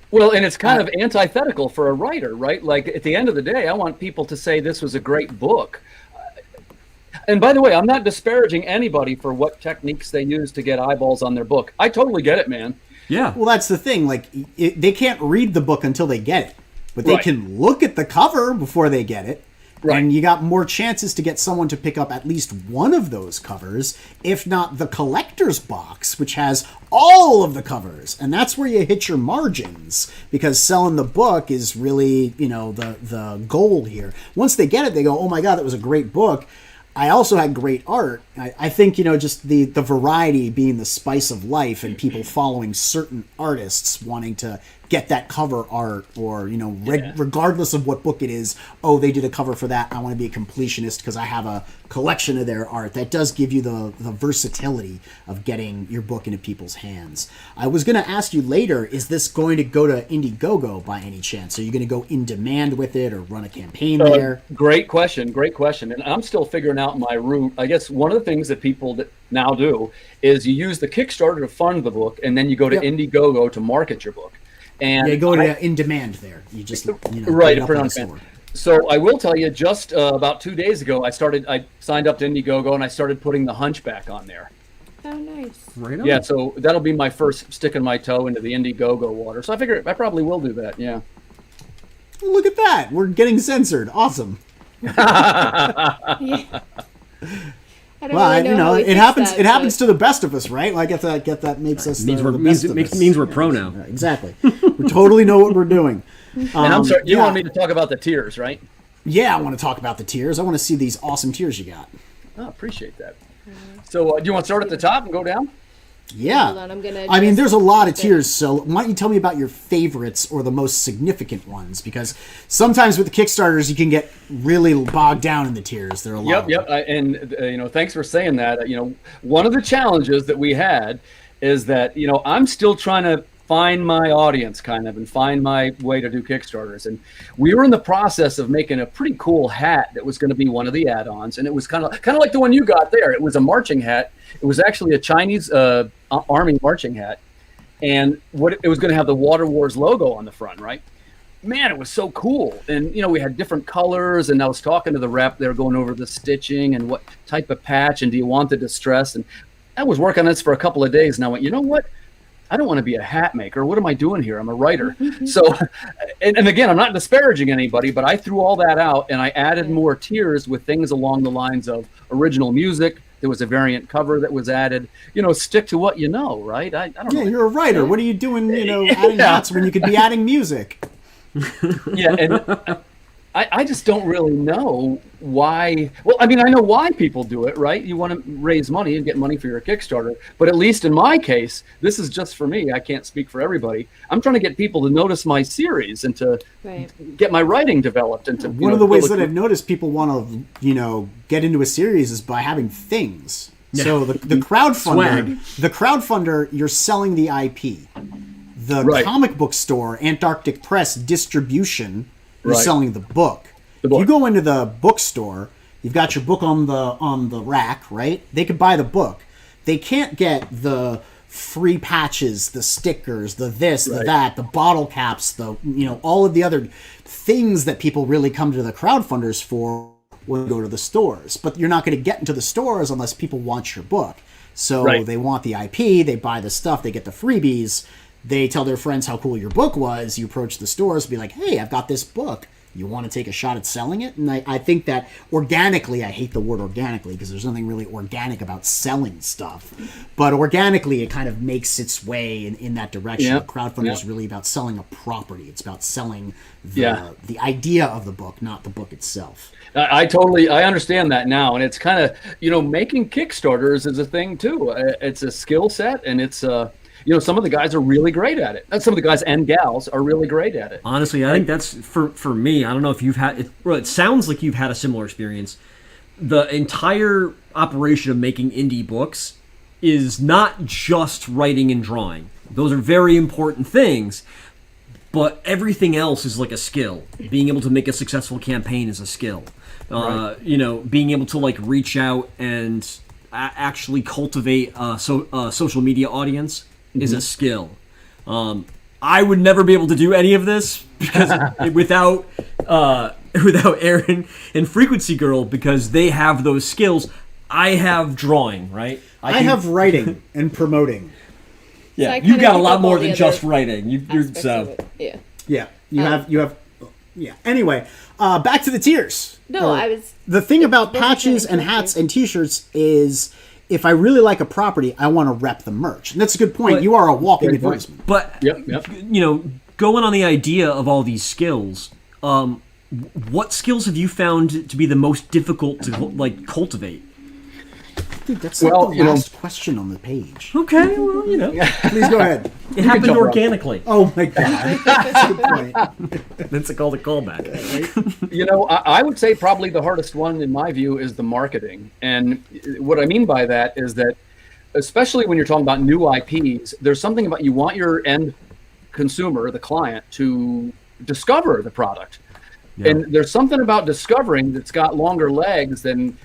well, and it's kind of antithetical for a writer, right? Like, at the end of the day, I want people to say this was a great book. And by the way, I'm not disparaging anybody for what techniques they use to get eyeballs on their book. I totally get it, man. Yeah. Well, that's the thing. Like, they can't read the book until they get it, but they can look at the cover before they get it. Right. And you got more chances to get someone to pick up at least one of those covers, if not the collector's box, which has all of the covers. And that's where you hit your margins, because selling the book is really, the goal here. Once they get it, they go, oh my God, that was a great book. I also had great art. I think, just the variety being the spice of life, and people following certain artists wanting to get that cover art, or, regardless of what book it is, oh, they did a cover for that, I want to be a completionist because I have a collection of their art. That does give you the versatility of getting your book into people's hands. I was going to ask you later, is this going to go to Indiegogo by any chance? Are you going to go in demand with it or run a campaign there? Great question. And I'm still figuring out my route. I guess one of the things that people that now do is you use the Kickstarter to fund the book, and then you go to Indiegogo to market your book. And go to in demand there. You just right, put it on demand. So I will tell you, just about 2 days ago, I signed up to Indiegogo, and I started putting The Hunchback on there. Oh, nice. Right on. Yeah, so that'll be my first sticking my toe into the Indiegogo water. So I figure I probably will do that. Yeah. Look at that. We're getting censored. Awesome. Yeah. It happens. It happens to the best of us, right? Like, get that makes us. Means we're pro now. Right, exactly. We totally know what we're doing. And I'm sorry. You want me to talk about the tiers, right? Yeah, I want to talk about the tiers. I want to see these awesome tiers you got. Oh, appreciate that. So, do you want to start at the top and go down? Yeah. Hold on, there's a lot of tiers, so why don't you tell me about your favorites or the most significant ones? Because sometimes with the Kickstarters, you can get really bogged down in the tiers. There are a lot. Yep. Thanks for saying that. One of the challenges that we had is that, I'm still trying to find my audience and find my way to do Kickstarters. And we were in the process of making a pretty cool hat that was going to be one of the add-ons. And it was kind of like the one you got there. It was a marching hat. It was actually a Chinese army marching hat. And it was going to have the Water Wars logo on the front, right? Man, it was so cool. And, we had different colors. And I was talking to the rep. They were going over the stitching and what type of patch. And do you want the distress? And I was working on this for a couple of days. And I went, you know what? I don't want to be a hat maker. What am I doing here? I'm a writer. So, and again, I'm not disparaging anybody, but I threw all that out and I added more tiers with things along the lines of original music. There was a variant cover that was added. Stick to what you know, right? I don't know. Yeah, you're a writer. What are you doing, adding hats when you could be adding music? Yeah, and I just don't really know why. Well, I know why people do it, right? You want to raise money and get money for your Kickstarter. But at least in my case, this is just for me. I can't speak for everybody. I'm trying to get people to notice my series and to get my writing developed. And to one of the ways that I've noticed people want to, get into a series is by having things. Yeah. So the crowdfunder, you're selling the IP. The comic book store, Antarctic Press distribution. You're selling the book. If you go into the bookstore, you've got your book on the rack, right? They could buy the book. They can't get the free patches, the stickers, the this, the that, the bottle caps, all of the other things that people really come to the crowdfunders for when you go to the stores. But you're not going to get into the stores unless people want your book. So they want the IP, they buy the stuff, they get the freebies. They tell their friends how cool your book was. You approach the stores, be like, hey, I've got this book. You want to take a shot at selling it? And I think that organically, I hate the word organically because there's nothing really organic about selling stuff. But organically, it kind of makes its way in that direction. Yep. Crowdfunding is really about selling a property. It's about selling the idea of the book, not the book itself. I understand that now. And it's kind of, making Kickstarters is a thing too. It's a skill set and it's some of the guys are really great at it. And some of the guys and gals are really great at it. Honestly, I think that's for me. I don't know if you've had it. Well, it sounds like you've had a similar experience. The entire operation of making indie books is not just writing and drawing. Those are very important things, but everything else is like a skill. Being able to make a successful campaign is a skill. Right. Being able to like reach out and actually cultivate a social media audience is a skill. I would never be able to do any of this because without Aaron and Frequency Girl, because they have those skills. I have drawing, right? I have writing and promoting. Yeah, so you got a lot more than just writing. You're so yeah. You have. Anyway, back to the tiers. No, I was. The thing about patches and hats and T-shirts is, if I really like a property, I want to rep the merch, and that's a good point. But, you are a walking advertisement. But going on the idea of all these skills, what skills have you found to be the most difficult to like cultivate? Dude, that's the last question on the page. Okay, well, Please go ahead. It happened organically. Oh my god, that's a good point. That's called a callback. I would say probably the hardest one in my view is the marketing. And what I mean by that is that, especially when you're talking about new IPs, there's something about you want your end consumer, the client, to discover the product. Yeah. And there's something about discovering that's got longer legs than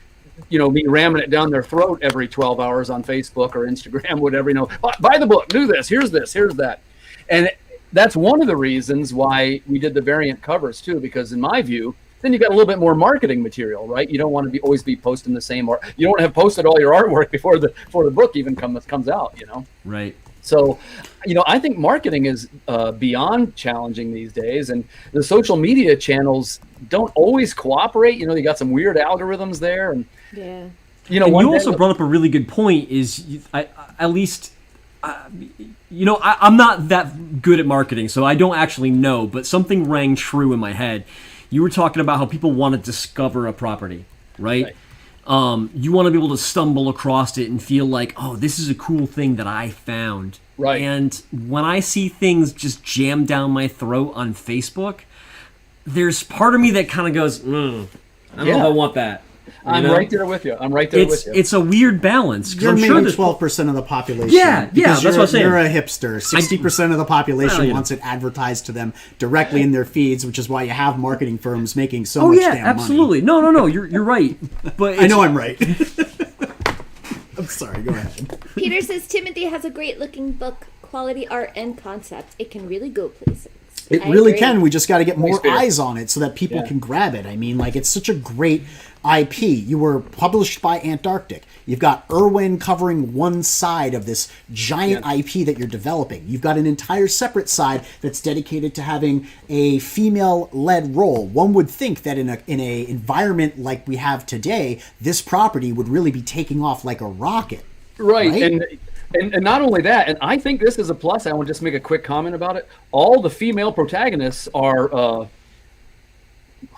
me ramming it down their throat every 12 hours on Facebook or Instagram, whatever, buy the book, do this, here's that. And that's one of the reasons why we did the variant covers too, because in my view, then you got a little bit more marketing material, right? You don't want to always be posting the same art. You don't want to have posted all your artwork before the book even comes out, Right. So, I think marketing is beyond challenging these days, and the social media channels don't always cooperate. You got some weird algorithms there, and you also brought up a really good point. I'm not that good at marketing, so I don't actually know, but something rang true in my head. You were talking about how people want to discover a property, right? You want to be able to stumble across it and feel like, oh, this is a cool thing that I found. Right. And when I see things just jammed down my throat on Facebook, there's part of me that kind of goes, I don't know if I want that. I'm right there with you. It's a weird balance. You're maybe 12% of the population. Yeah, that's what I'm saying. You're a hipster. 60% of the population wants it advertised to them directly in their feeds, which is why you have marketing firms making so much damn money. Absolutely. No, you're right. But I know I'm right. I'm sorry, go ahead. Peter says Timothy has a great looking book, quality art and concept. It can really go places. It really can. We just got to get more eyes on it so that people can grab it. I mean, it's such a great IP. You were published by Antarctic. You've got Irwin covering one side of this giant IP that you're developing. You've got an entire separate side that's dedicated to having a female-led role. One would think that in a environment like we have today, this property would really be taking off like a rocket. Right? And not only that, and I think this is a plus. I want to just make a quick comment about it. All the female protagonists are,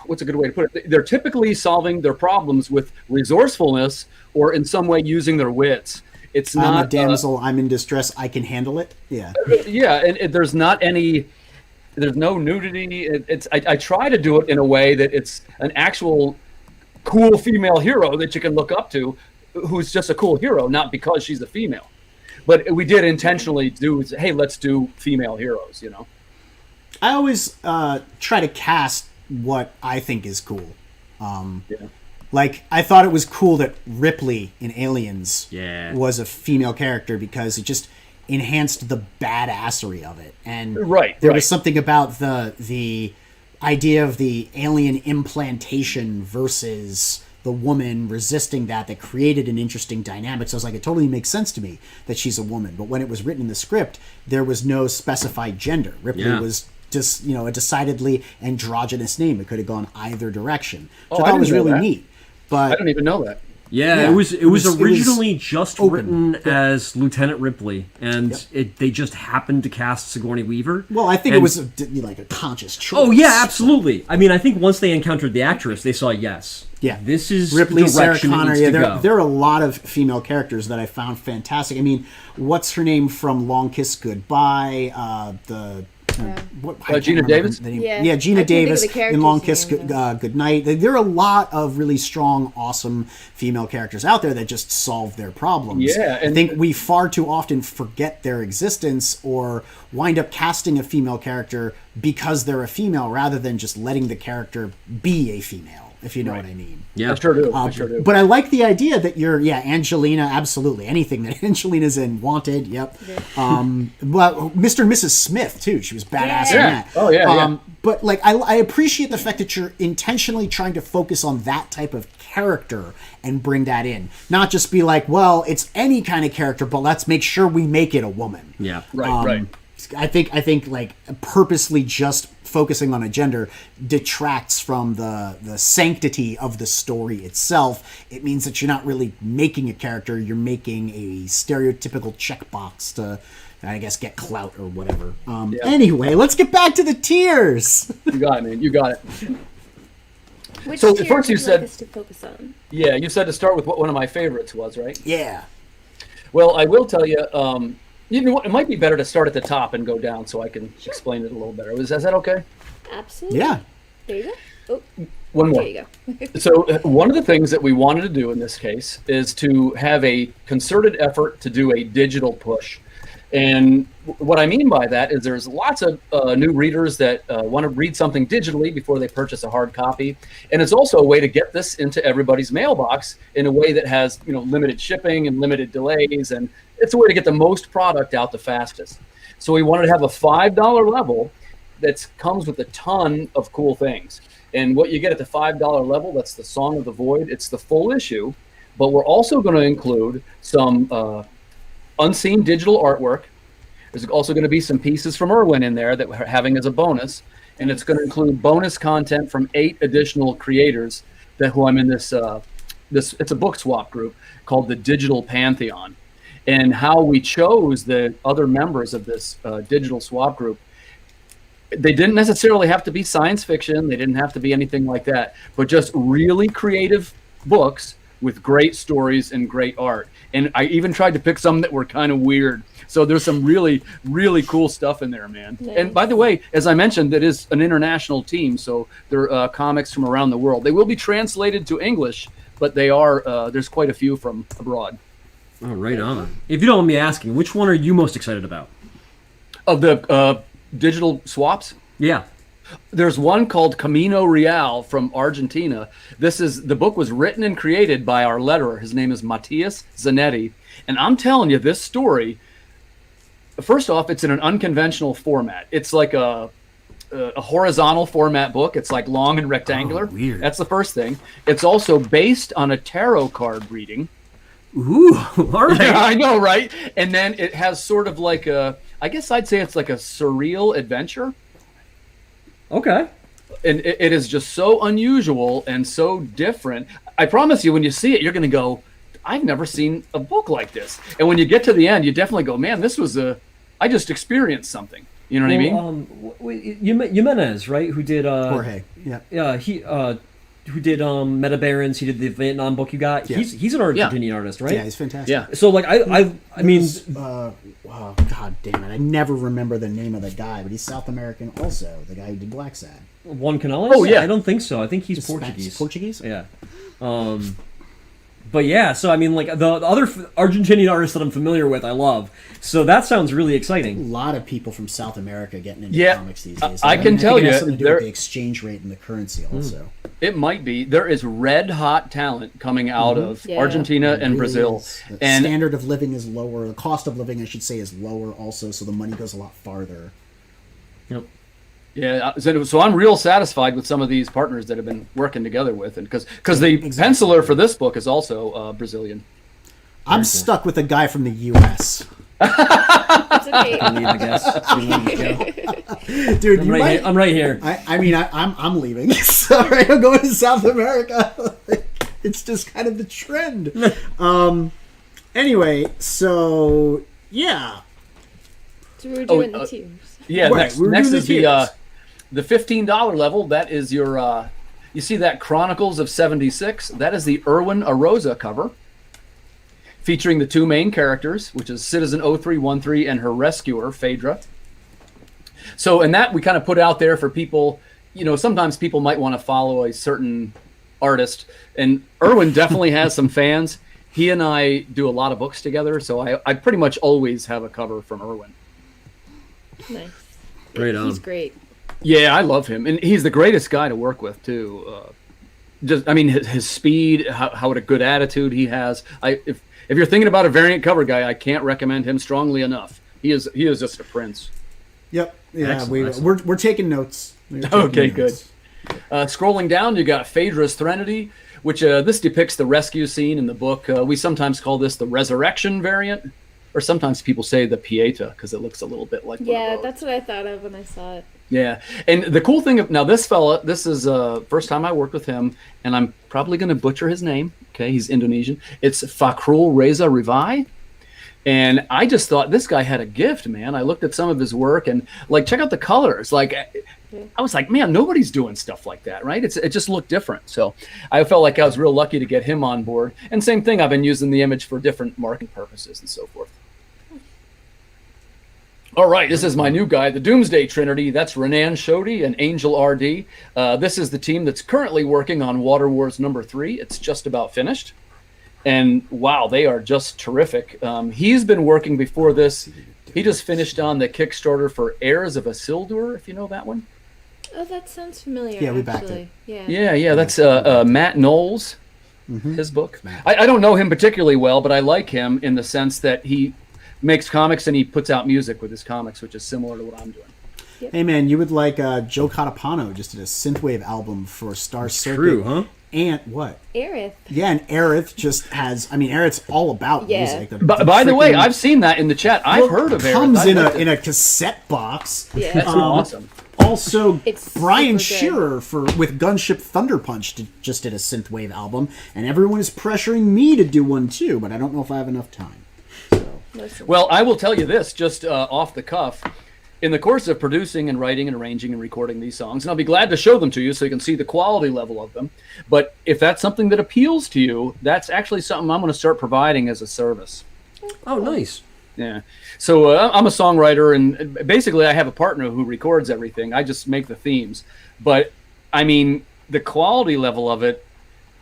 what's a good way to put it? They're typically solving their problems with resourcefulness or in some way using their wits. It's not I'm a damsel, I'm in distress, I can handle it. Yeah. And there's not any. There's no nudity. I try to do it in a way that it's an actual cool female hero that you can look up to, who's just a cool hero, not because she's a female. But we did intentionally hey, let's do female heroes, I always try to cast what I think is cool. I thought it was cool that Ripley in Aliens was a female character because it just enhanced the badassery of it. And there was something about the idea of the alien implantation versus the woman resisting that created an interesting dynamic. So I was like, it totally makes sense to me that she's a woman. But when it was written in the script, there was no specified gender. Ripley was just, a decidedly androgynous name. It could have gone either direction. So I thought it was really neat. But I don't even know that. Yeah, it was originally just written as Lieutenant Ripley, and they just happened to cast Sigourney Weaver. Well, I think it was like a conscious choice. Oh yeah, absolutely. I mean, I think once they encountered the actress, they saw this is Ripley, the Sarah direction Connor. it needs to go. There are a lot of female characters that I found fantastic. I mean, what's her name from Long Kiss Goodbye? Gina Davis? Yeah, Gina Davis in Long Kiss Goodnight. There are a lot of really strong, awesome female characters out there that just solve their problems. Yeah, I think we far too often forget their existence or wind up casting a female character because they're a female rather than just letting the character be a female. If you know what I mean. Yeah, I sure do. But I like the idea that Angelina, absolutely. Anything that Angelina's in, Wanted, yep. But Mr. and Mrs. Smith, too. She was badass in that. Oh, yeah. But, like, I appreciate the fact that you're intentionally trying to focus on that type of character and bring that in. Not just be like, well, it's any kind of character, but let's make sure we make it a woman. Yeah. Right. I think like purposely just focusing on a gender detracts from the sanctity of the story itself. It means that you're not really making a character, you're making a stereotypical checkbox to, I guess, get clout or whatever. Anyway, let's get back to the tiers. You got it, man. You got it. Which So tier first would you said- like us to focus on? Yeah, you said to start with what one of my favorites was, right? Yeah. Well, I will tell you, you know what, it might be better to start at the top and go down so I can explain it a little better. Is that okay? Absolutely. Yeah. There you go. Oh, One more. there you go. So one of the things that we wanted to do in this case is to have a concerted effort to do a digital push. And what I mean by that is there's lots of new readers that want to read something digitally before they purchase a hard copy. And it's also a way to get this into everybody's mailbox in a way that has, limited shipping and limited delays. And it's a way to get the most product out the fastest. So we wanted to have a $5 level that comes with a ton of cool things. And what you get at the $5 level, that's the Song of the Void. It's the full issue, but we're also going to include some unseen digital artwork. There's also going to be some pieces from Irwin in there that we're having as a bonus. And it's going to include bonus content from 8 additional creators who I'm in this it's a book swap group called the Digital Pantheon. And how we chose the other members of this digital swap group, they didn't necessarily have to be science fiction. They didn't have to be anything like that, but just really creative books with great stories and great art. And I even tried to pick some that were kind of weird. So there's some really, really cool stuff in there, man. Nice. And by the way, as I mentioned, it is an international team. So they're comics from around the world. They will be translated to English, but they are there's quite a few from abroad. Oh, right on. If you don't mind me asking, which one are you most excited about? Of the digital swaps? Yeah. There's one called Camino Real from Argentina. The book was written and created by our letterer. His name is Matias Zanetti. And I'm telling you, this story, first off, it's in an unconventional format. It's like a horizontal format book. It's like long and rectangular. Oh, weird. That's the first thing. It's also based on a tarot card reading. Ooh, all right. Yeah, I know, right? And then it has sort of like I guess I'd say it's like a surreal adventure. Okay. And it is just so unusual and so different. I promise you, when you see it, you're going to go, I've never seen a book like this. And when you get to the end, you definitely go, man, I just experienced something. You know what I mean? Jimenez, right? Who did Jorge? Yeah. Yeah. Who did Meta Barons? He did the Vietnam book you got. Yeah. He's an Argentinian artist, right? Yeah, he's fantastic. Yeah. So like I mean, oh, God damn it! I never remember the name of the guy, but he's South American also. The guy who did Black Sad. Juan Canales? Oh yeah. I don't think so. I think he's Portuguese. Portuguese? Yeah. But yeah, so I mean, like the other Argentinian artists that I'm familiar with, I love. So that sounds really exciting. A lot of people from South America getting into comics these days. I can tell you, it has something to do with the exchange rate and the currency also. It might be. There is red hot talent coming out of Argentina and really Brazil. And standard of living is lower. The cost of living, I should say, is lower also. So the money goes a lot farther. Yep. Yeah, so I'm real satisfied with some of these partners that have been working together with, and because the penciler for this book is also Brazilian. I'm stuck with a guy from the U.S. It's okay. I guess. Dude, I'm right here. I'm leaving. Sorry, I'm going to South America. It's just kind of the trend. Anyway, so yeah. So we were doing the tiers. Yeah, right, next is the $15 level. That is your, you see that Chronicles of 76? That is the Erwin Arosa cover, featuring the two main characters, which is Citizen 0313 and her rescuer, Phaedra. So, and that we kind of put out there for people, sometimes people might want to follow a certain artist, and Erwin definitely has some fans. He and I do a lot of books together, so I pretty much always have a cover from Erwin. Nice. Right on. He's great. Yeah, I love him, and he's the greatest guy to work with too. His speed, how a good attitude he has. If you're thinking about a variant cover guy, I can't recommend him strongly enough. He is just a prince. Yep. Yeah, Excellent. we're taking notes. Okay, good. Scrolling down, you got Phaedra's Threnody, which this depicts the rescue scene in the book. We sometimes call this the Resurrection variant, or sometimes people say the Pieta because it looks a little bit like. Yeah, that's what I thought of when I saw it. Yeah, and the cool thing of now this fella, this is first time I worked with him, and I'm probably going to butcher his name. Okay, he's Indonesian. It's Fakhrul Reza Rivai. And I just thought this guy had a gift, man. I looked at some of his work and check out the colors. I was like, man, nobody's doing stuff like that, right? It just looked different. So I felt like I was real lucky to get him on board. And same thing, I've been using the image for different marketing purposes and so forth. All right, this is my new guy, the Doomsday Trinity. That's Renan Shoddy and Angel RD. This is the team that's currently working on Water Wars #3. It's just about finished. And wow, they are just terrific. He's been working before this. He just finished on the Kickstarter for Heirs of Isildur, if you know that one. Oh, that sounds familiar. Yeah, we backed it. Yeah. That's Matt Knowles, his book. I don't know him particularly well, but I like him in the sense that he makes comics and he puts out music with his comics, which is similar to what I'm doing. Yep. Hey man, you would like Joe Catapano just did a synthwave album for Star Circuit. True, huh? And what? Aerith. Yeah, and Aerith just has. Aerith's all about music. By the way, I've seen that in the chat. I've heard of Aerith. Comes in a cassette box. Yeah, that's awesome. Also, It's Brian super Shearer with Gunship Thunder Punch just did a synthwave album, and everyone is pressuring me to do one too, but I don't know if I have enough time. Well, I will tell you this, just off the cuff. In the course of producing and writing and arranging and recording these songs, and I'll be glad to show them to you so you can see the quality level of them, but if that's something that appeals to you, that's actually something I'm going to start providing as a service. Oh, nice. Yeah. So I'm a songwriter, and basically I have a partner who records everything. I just make the themes. But, the quality level of it,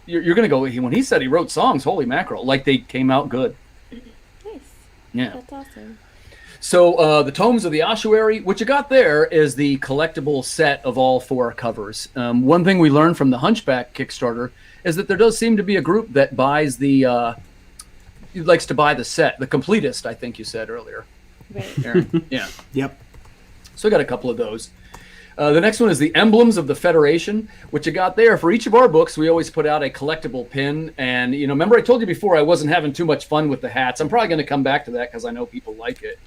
you're going to go, when he said he wrote songs, holy mackerel, they came out good. Nice. Yeah. That's awesome. So the Tomes of the Ossuary, what you got there is the collectible set of all 4 covers. One thing we learned from the Hunchback Kickstarter is that there does seem to be a group that buys likes to buy the set, the completist, I think you said earlier. Right. Aaron. Yeah. Yep. So I got a couple of those. The next one is the Emblems of the Federation, which you got there. For each of our books, we always put out a collectible pin. And, remember I told you before I wasn't having too much fun with the hats. I'm probably going to come back to that because I know people like it.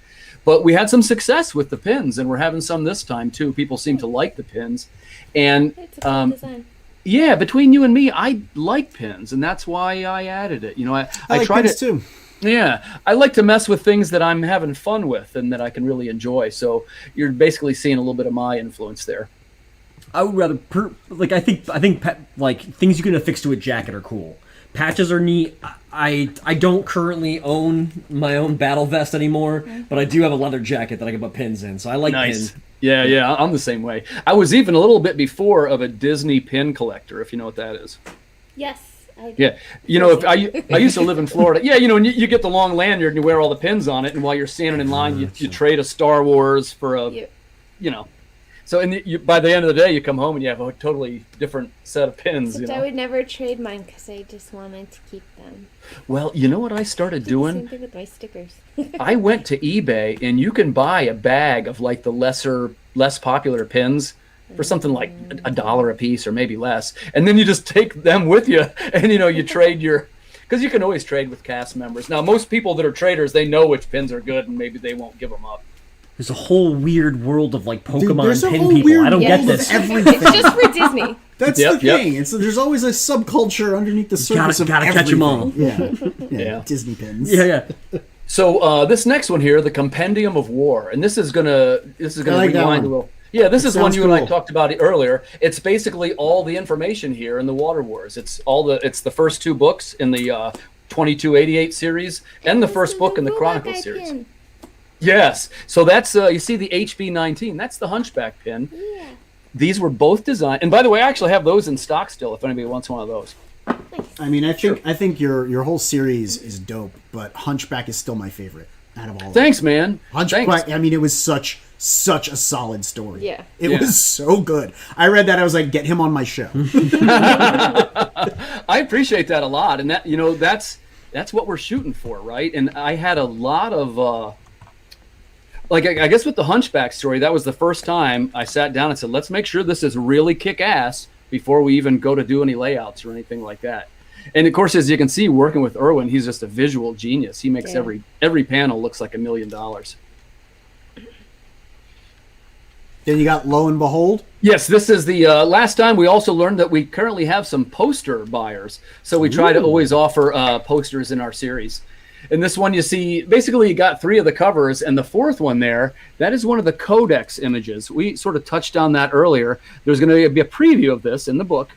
But we had some success with the pins, and we're having some this time, too. People seem to like the pins. And, It's a cool design. yeah, between you and me, I like pins, and that's why I added it. I like try pins to, too. Yeah, I like to mess with things that I'm having fun with and that I can really enjoy. So you're basically seeing a little bit of my influence there. I would rather I think things you can affix to a jacket are cool. Patches are neat. I don't currently own my own battle vest anymore, but I do have a leather jacket that I can put pins in, so I like pins. Yeah, I'm the same way. I was even a little bit before of a Disney pin collector, if you know what that is. Yes. I do. Yeah, if I used to live in Florida. Yeah, and you get the long lanyard and you wear all the pins on it, and while you're standing in line, you trade a Star Wars for a, So by the end of the day, you come home and you have a totally different set of pins. Except I would never trade mine because I just wanted to keep them. Well, you know what I started doing? Same thing with my stickers. I went to eBay, and you can buy a bag of the less popular pins for something like $1 a piece or maybe less, and then you just take them with you, and you trade because you can always trade with cast members. Now, most people that are traders, they know which pins are good, and maybe they won't give them up. There's a whole weird world of Pokemon Dude, pin people. I don't get this. Everything. It's just for Disney. That's the thing. And so there's always a subculture underneath the surface of gotta everything. catch them all. Yeah. Disney pins. Yeah. So this next one here, the Compendium of War, and this is gonna rewind a little. Yeah, this is one you and I talked about earlier. It's basically all the information here in the Water Wars. It's the first 2 books in the 2288 series and the first book in the Chronicle series. Yes. So that's you see the HB19. That's the Hunchback pin. Yeah. These were both designed, and by the way, I actually have those in stock still. If anybody wants one of those. I mean, I think your whole series is dope, but Hunchback is still my favorite out of all. Thanks, man. Hunchback. Thanks. I mean, it was such a solid story. Yeah. It was so good. I read that, I was like, get him on my show. I appreciate that a lot, and that that's what we're shooting for, right? And I had a lot of I guess with the Hunchback story, that was the first time I sat down and said, let's make sure this is really kick-ass before we even go to do any layouts or anything like that. And of course, as you can see, working with Irwin, he's just a visual genius. He makes every panel looks like $1 million. Then you got Lo and Behold. Yes, this is the last time. We also learned that we currently have some poster buyers. So we try to always offer posters in our series. And this one, you see, basically you got 3 of the covers, and the 4th one there, that is one of the Codex images. We sort of touched on that earlier. There's going to be a preview of this in the book.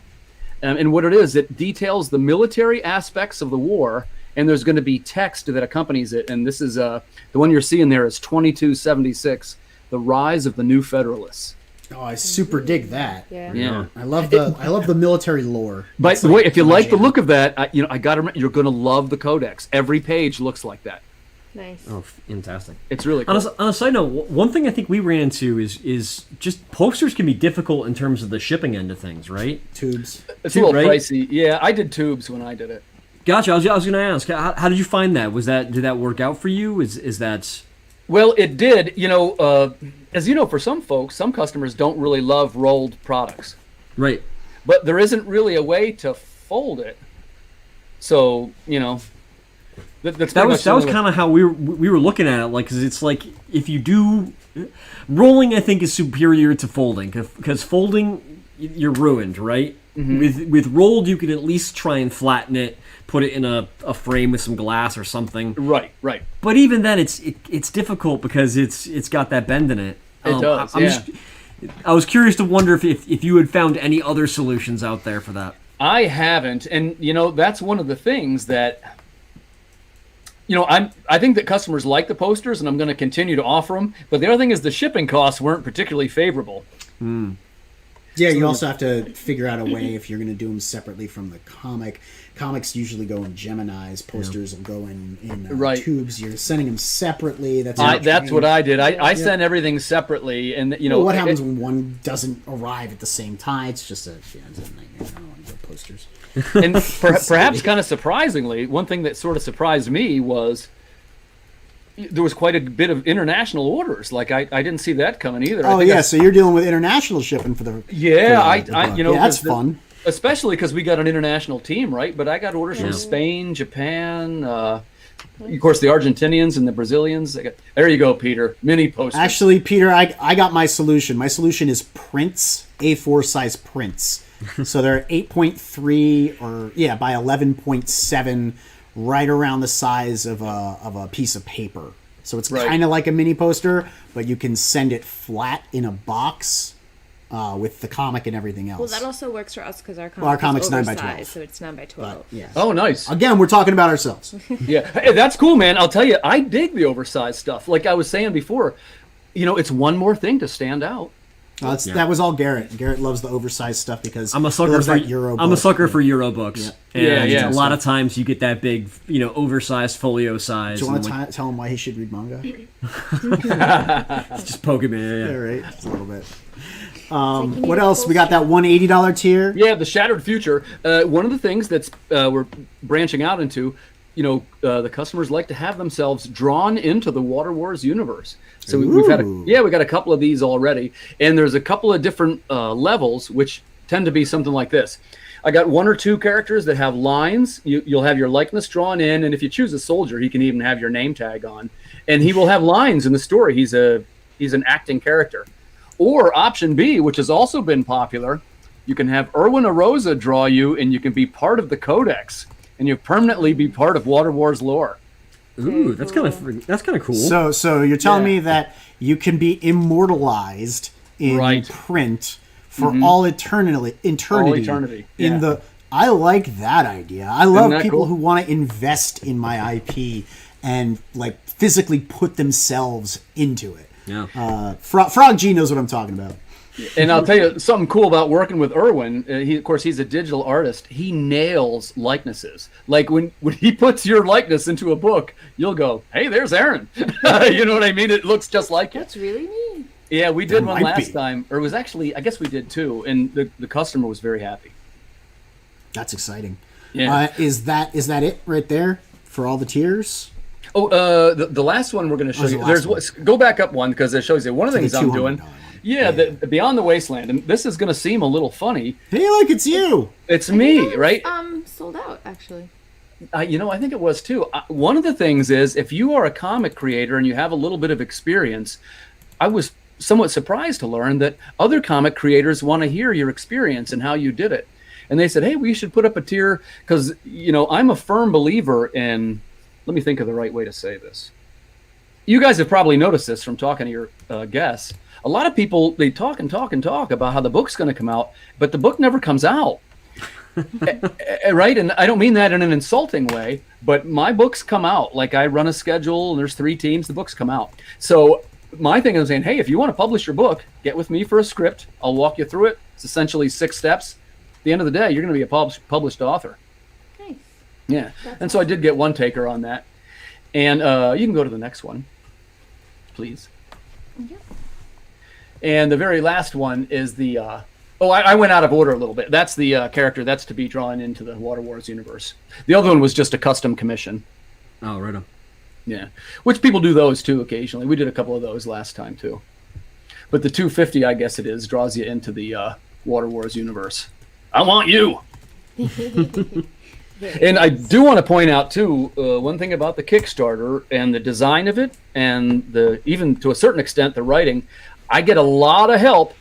And what it is, it details the military aspects of the war, and there's going to be text that accompanies it. And this is the one you're seeing there is 2276, The Rise of the New Federalists. Oh, I super dig that. Yeah. I love the military lore. By the way, if you like the look of that, I got to. You're going to love the Codex. Every page looks like that. Nice. Oh, fantastic! It's really cool. On a side note, one thing I think we ran into is just posters can be difficult in terms of the shipping end of things, right? Tubes. It's a little pricey. Yeah, I did tubes when I did it. Gotcha. I was going to ask, how did you find that? Did that work out for you? Is that? Well, it did. As you know, for some folks, some customers don't really love rolled products. Right. But there isn't really a way to fold it. So, that was kind of how we were looking at it, like, because it's like if you do rolling, I think is superior to folding, because folding you're ruined, right? Mm-hmm. With rolled, you can at least try and flatten it, put it in a frame with some glass or something. Right. But even then, it's difficult because it's got that bend in it. It does. I was curious to wonder if you had found any other solutions out there for that. I haven't, and that's one of the things that I think that customers like the posters, and I'm going to continue to offer them. But the other thing is the shipping costs weren't particularly favorable. Mm. Yeah, you also have to figure out a way if you're going to do them separately from the comic. Comics usually go in Geminis. Posters will go in tubes. You're sending them sepapply. That's what I did. I sent everything separately, and what happens when one doesn't arrive at the same time? It's just it's a nightmare. I don't want to go posters. And perhaps kind of surprisingly, one thing that sort of surprised me was there was quite a bit of international orders. Like I didn't see that coming either. Oh yeah, so you're dealing with international shipping for the that's fun. Especially because we got an international team, right? But I got orders from Spain, Japan, of course the Argentinians and the Brazilians. There you go, Peter. Mini posters. Actually, Peter, I got my solution. My solution is prints, A4 size prints. So they're 8.3 by 11.7, right around the size of a piece of paper. So it's kind of like a mini poster, but you can send it flat in a box with the comic and everything else. Well, that also works for us because our comic's is 9x12, 9x12, so it's 9x12. But, yes. Oh, nice. Again, we're talking about ourselves. Yeah, hey, that's cool, man. I'll tell you, I dig the oversized stuff. Like I was saying before, it's one more thing to stand out. That was all Garrett. Garrett loves the oversized stuff because I'm a sucker for Euro books. Yeah. And a lot of times you get that big, oversized folio size. Do you want to tell him why he should read manga? Just poke him in. Yeah, right. Just a little bit. What else? We got that $180 tier. Yeah, the Shattered Future. One of the things that's we're branching out into, the customers like to have themselves drawn into the Water Wars universe. So we got a couple of these already, and there's a couple of different levels which tend to be something like this. I got 1 or 2 characters that have lines. You'll have your likeness drawn in, and if you choose a soldier, he can even have your name tag on, and he will have lines in the story. He's an acting character. Or option B, which has also been popular, You can have Erwin Arosa draw you, and you can be part of the Codex, and you permanently be part of Water Wars lore. Ooh, that's kind of cool. So you're telling me that you can be immortalized in print for all eternity. In the I like that idea. I love people who want to invest in my IP and like physically put themselves into it. Yeah. Frog G knows what I'm talking about. And I'll tell you something cool about working with Erwin. Of course, he's a digital artist. He nails likenesses. Like when he puts your likeness into a book, you'll go, "Hey, there's Aaron." You know what I mean? It looks just like it. That's really neat. Yeah, we did one last time, or it was actually, I guess we did two, and the customer was very happy. That's exciting. Yeah. Is that it right there for all the tiers? Oh, the last one we're going to show you. Go back up one because it shows you one of the things I'm doing. Yeah, the Beyond the Wasteland, and this is going to seem a little funny. Hey, look, it's you. It's me, right? Sold out actually. I think it was too. One of the things is, if you are a comic creator and you have a little bit of experience, I was somewhat surprised to learn that other comic creators want to hear your experience and how you did it. And they said, hey, we should put up a tier because, I'm a firm believer in, let me think of the right way to say this. You guys have probably noticed this from talking to your guests. A lot of people, they talk and talk and talk about how the book's going to come out, but the book never comes out. Right? And I don't mean that in an insulting way, but my books come out. Like I run a schedule and there's 3 teams, the books come out. So my thing is saying, hey, if you want to publish your book, get with me for a script. I'll walk you through it. It's essentially 6 steps. At the end of the day, you're going to be a published author. Nice. Yeah. And so I did get one taker on that. And you can go to the next one, please. Yeah. And the very last one is the... I went out of order a little bit. That's the character that's to be drawn into the Water Wars universe. The other one was just a custom commission. Oh, right on. Yeah. Which people do those too occasionally. We did a couple of those last time too. But the 250, I guess it is, draws you into the Water Wars universe. I want you. And I do want to point out too, one thing about the Kickstarter and the design of it, and even to a certain extent the writing, I get a lot of help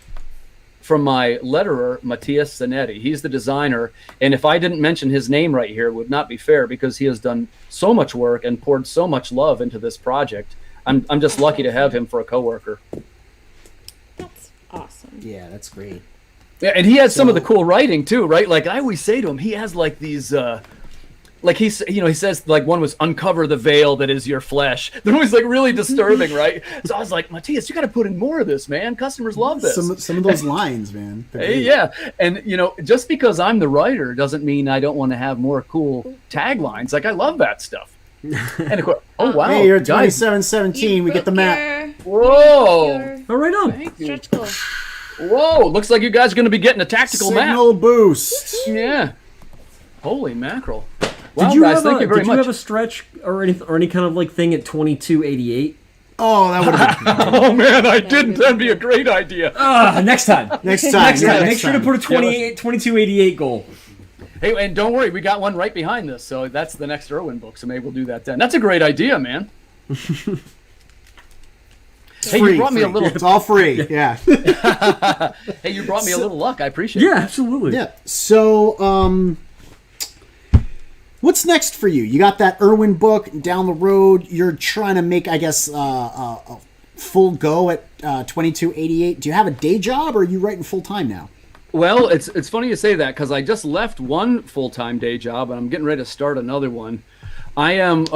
from my letterer, Matthias Zanetti. He's the designer, and if I didn't mention his name right here, it would not be fair because he has done so much work and poured so much love into this project. I'm just lucky to have him for a coworker. That's awesome. Yeah, that's great. Yeah, and he has some of the cool writing too, right? Like I always say to him, he has like these, like he says like one was uncover the veil that is your flesh. They're always like really disturbing, right? So I was like, Matthias, you got to put in more of this, man. Customers love this. Some of those lines, man. Hey, yeah, and just because I'm the writer doesn't mean I don't want to have more cool taglines. Like I love that stuff. And of course, oh wow, hey, you're 2717. We get the map. Whoa! Oh, right on. Stretch goal. Whoa! Looks like you guys are going to be getting a tactical Signal map. boost. Yeah. Holy mackerel! Wow, Did you guys, thank you very much. Did you have a stretch or any kind of like thing at 2288? Oh, that would have been. Oh man, I didn't. That'd be a great idea. Next time. Next time. Make sure to put a 2288 goal. Hey, and don't worry, we got one right behind this, so that's the next Erwin book. So maybe we'll do that then. That's a great idea, man. Hey, you brought me a little. It's all free. Yeah. Hey, you brought me a little luck. I appreciate it. Yeah, absolutely. Yeah. So, what's next for you? You got that Erwin book down the road. You're trying to make, I guess, a full go at 2288. Do you have a day job, or are you writing full time now? Well, it's funny you say that because I just left one full-time day job and I'm getting ready to start another one. I am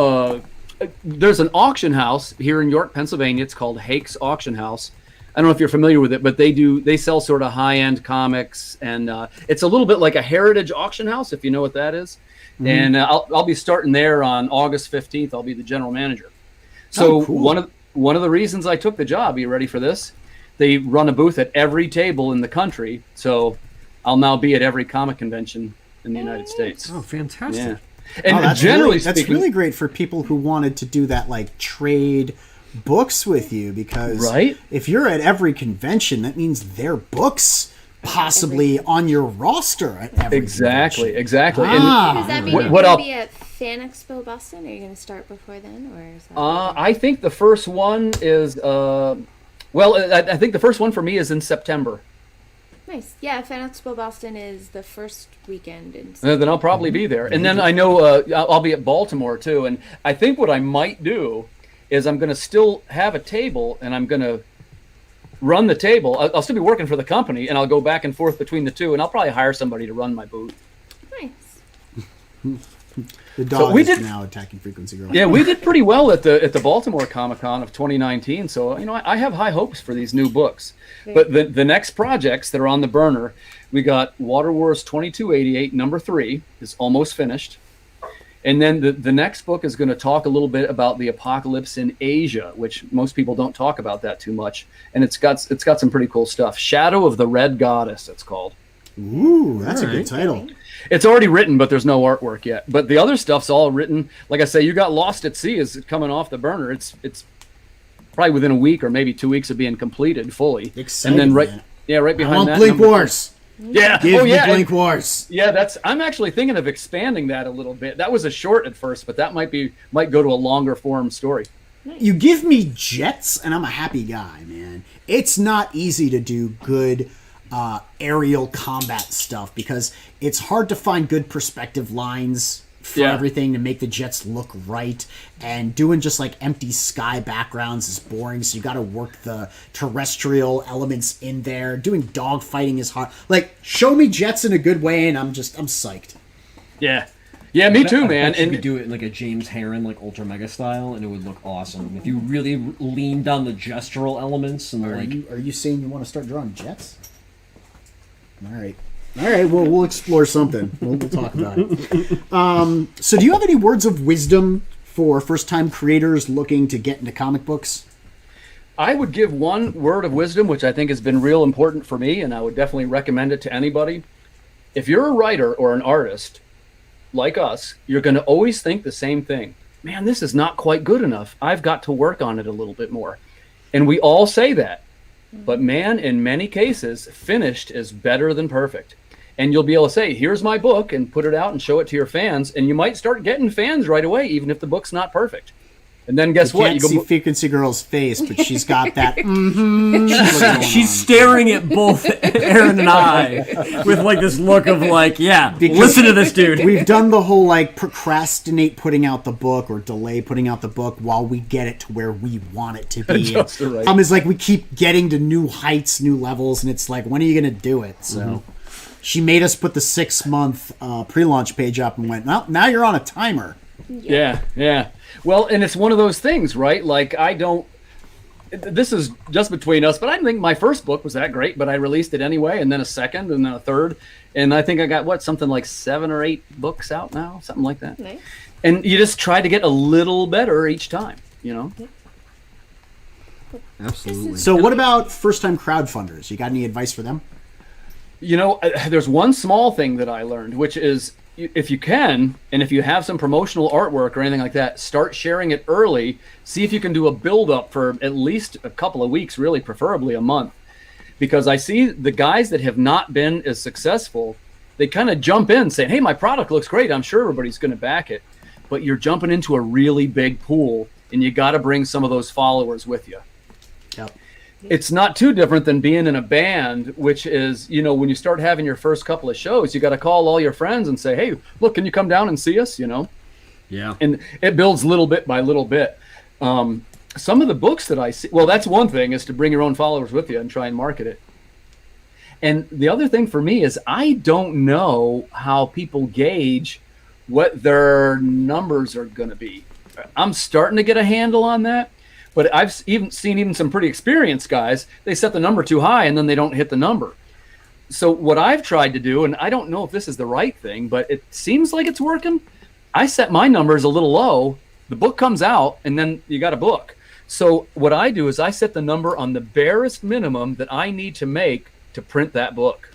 there's an auction house here in York, Pennsylvania. It's called Hake's Auction House. I don't know if you're familiar with it, but they sell sort of high-end comics, and it's a little bit like a heritage auction house, if you know what that is. Mm-hmm. And I'll be starting there on August 15th. I'll be the general manager. So cool. one of the reasons I took the job, are you ready for this? They run a booth at every table in the country, so I'll now be at every comic convention in the United States. Oh, fantastic. Yeah. And that's generally that's speaking, really great for people who wanted to do that, like trade books with you, because if you're at every convention, that means their books possibly on your roster at every convention. Exactly. Does that mean you're going to be at Fan Expo Boston? Are you going to start before then, or is that I think the first one is I think the first one for me is in September. Nice. Yeah, Fan Expo Boston is the first weekend. Then I'll probably be there. And then I know I'll be at Baltimore too. And I think what I might do is I'm going to still have a table, and I'm going to run the table. I'll still be working for the company, and I'll go back and forth between the two, and I'll probably hire somebody to run my booth. Nice. The dog is now attacking Frequency Girl. Yeah, we did pretty well at the Baltimore Comic Con of 2019. So, I have high hopes for these new books. But the next projects that are on the burner, we got Water Wars 2288, number 3, is almost finished. And then the next book is going to talk a little bit about the apocalypse in Asia, which most people don't talk about that too much. And it's got some pretty cool stuff. Shadow of the Red Goddess, it's called. Ooh, that's a good title. It's already written, but there's no artwork yet. But the other stuff's all written. Like I say, you got Lost at Sea is coming off the burner. It's probably within a week or maybe 2 weeks of being completed fully. Exciting, and then right I behind want that. Blink Wars. Yeah. Give me Blink Wars. Yeah, I'm actually thinking of expanding that a little bit. That was a short at first, but that might go to a longer form story. You give me jets, and I'm a happy guy, man. It's not easy to do good aerial combat stuff because it's hard to find good perspective lines for everything to make the jets look right, and doing just like empty sky backgrounds is boring, so you got to work the terrestrial elements in there. Doing dog fighting is hard. Like, show me jets in a good way and I'm psyched. Yeah, me too, man. And you could do it in like a James Herron, like Ultra Mega style, and it would look awesome if you really leaned on the gestural elements. And are you saying you want to start drawing jets? All right. Well, we'll explore something. We'll talk about it. So do you have any words of wisdom for first-time creators looking to get into comic books? I would give one word of wisdom, which I think has been real important for me, and I would definitely recommend it to anybody. If you're a writer or an artist, like us, you're going to always think the same thing. Man, this is not quite good enough. I've got to work on it a little bit more. And we all say that. But man, in many cases, finished is better than perfect. And you'll be able to say, here's my book, and put it out and show it to your fans. And you might start getting fans right away, even if the book's not perfect. And then guess what? You can't see Frequency Girl's face, but she's got that. She's staring at both Aaron and I with like this look of like, listen to this dude. We've done the whole like procrastinate putting out the book or delay putting out the book while we get it to where we want it to be. It's like we keep getting to new heights, new levels, and it's like, when are you going to do it? So she made us put the 6-month pre-launch page up and went, well, now you're on a timer. Yeah. Well, and it's one of those things, right? Like, this is just between us, but I didn't think my first book was that great, but I released it anyway, and then a second, and then a third, and I think I got, something like 7 or 8 books out now, something like that. Nice. And you just try to get a little better each time, Absolutely. So what about first-time crowdfunders? You got any advice for them? There's one small thing that I learned, which is, if you can, and if you have some promotional artwork or anything like that, start sharing it early. See if you can do a build-up for at least a couple of weeks, really, preferably a month. Because I see the guys that have not been as successful, they kind of jump in saying, hey, my product looks great. I'm sure everybody's going to back it. But you're jumping into a really big pool, and you got to bring some of those followers with you. Yep. It's not too different than being in a band, which is, when you start having your first couple of shows, you got to call all your friends and say, hey, look, can you come down and see us, Yeah. And it builds little bit by little bit. Some of the books that I see, well, that's one thing, is to bring your own followers with you and try and market it. And the other thing for me is I don't know how people gauge what their numbers are going to be. I'm starting to get a handle on that. But I've seen some pretty experienced guys, they set the number too high and then they don't hit the number. So what I've tried to do, and I don't know if this is the right thing, but it seems like it's working. I set my numbers a little low. The book comes out and then you got a book. So what I do is I set the number on the barest minimum that I need to make to print that book.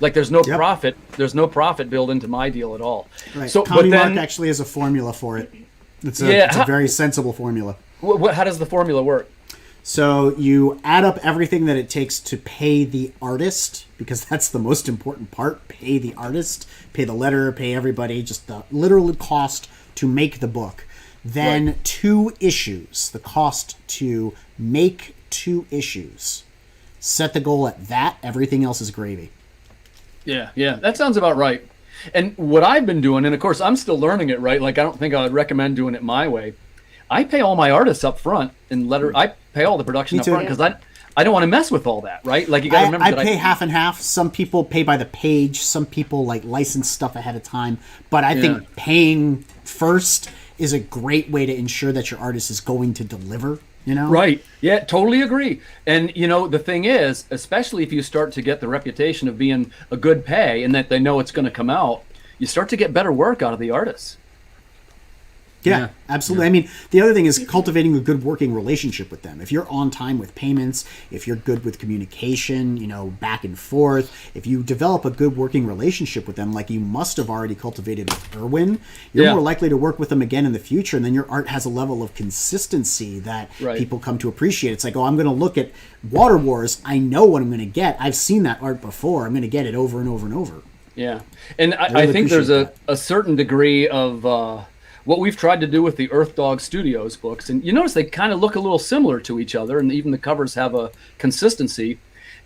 Like there's no profit. There's no profit built into my deal at all. Right. So, CombiMark actually has a formula for it. It's a very sensible formula. How does the formula work? So you add up everything that it takes to pay the artist, because that's the most important part. Pay the artist, pay the letterer, pay everybody, just the literal cost to make the book. Then 2 issues, the cost to make 2 issues. Set the goal at that. Everything else is gravy. Yeah, that sounds about right. And what I've been doing, and of course I'm still learning it, right? Like I don't think I would recommend doing it my way. I pay all my artists up front and I pay all the production up front because I don't want to mess with all that, right? Like you got to remember I pay half and half. Some people pay by the page. Some people like license stuff ahead of time. But I think paying first is a great way to ensure that your artist is going to deliver. You know? Right. Yeah, totally agree. And, you know, the thing is, especially if you start to get the reputation of being a good pay and that they know it's going to come out, you start to get better work out of the artists. Yeah, absolutely. I mean, the other thing is cultivating a good working relationship with them. If you're on time with payments, if you're good with communication, you know, back and forth, if you develop a good working relationship with them, like you must have already cultivated with Irwin, you're more likely to work with them again in the future. And then your art has a level of consistency that people come to appreciate. It's like, oh, I'm going to look at Water Wars. I know what I'm going to get. I've seen that art before. I'm going to get it over and over and over. Yeah. And I think there's a certain degree of... what we've tried to do with the Earth Dog Studios books, and you notice they kind of look a little similar to each other, and even the covers have a consistency.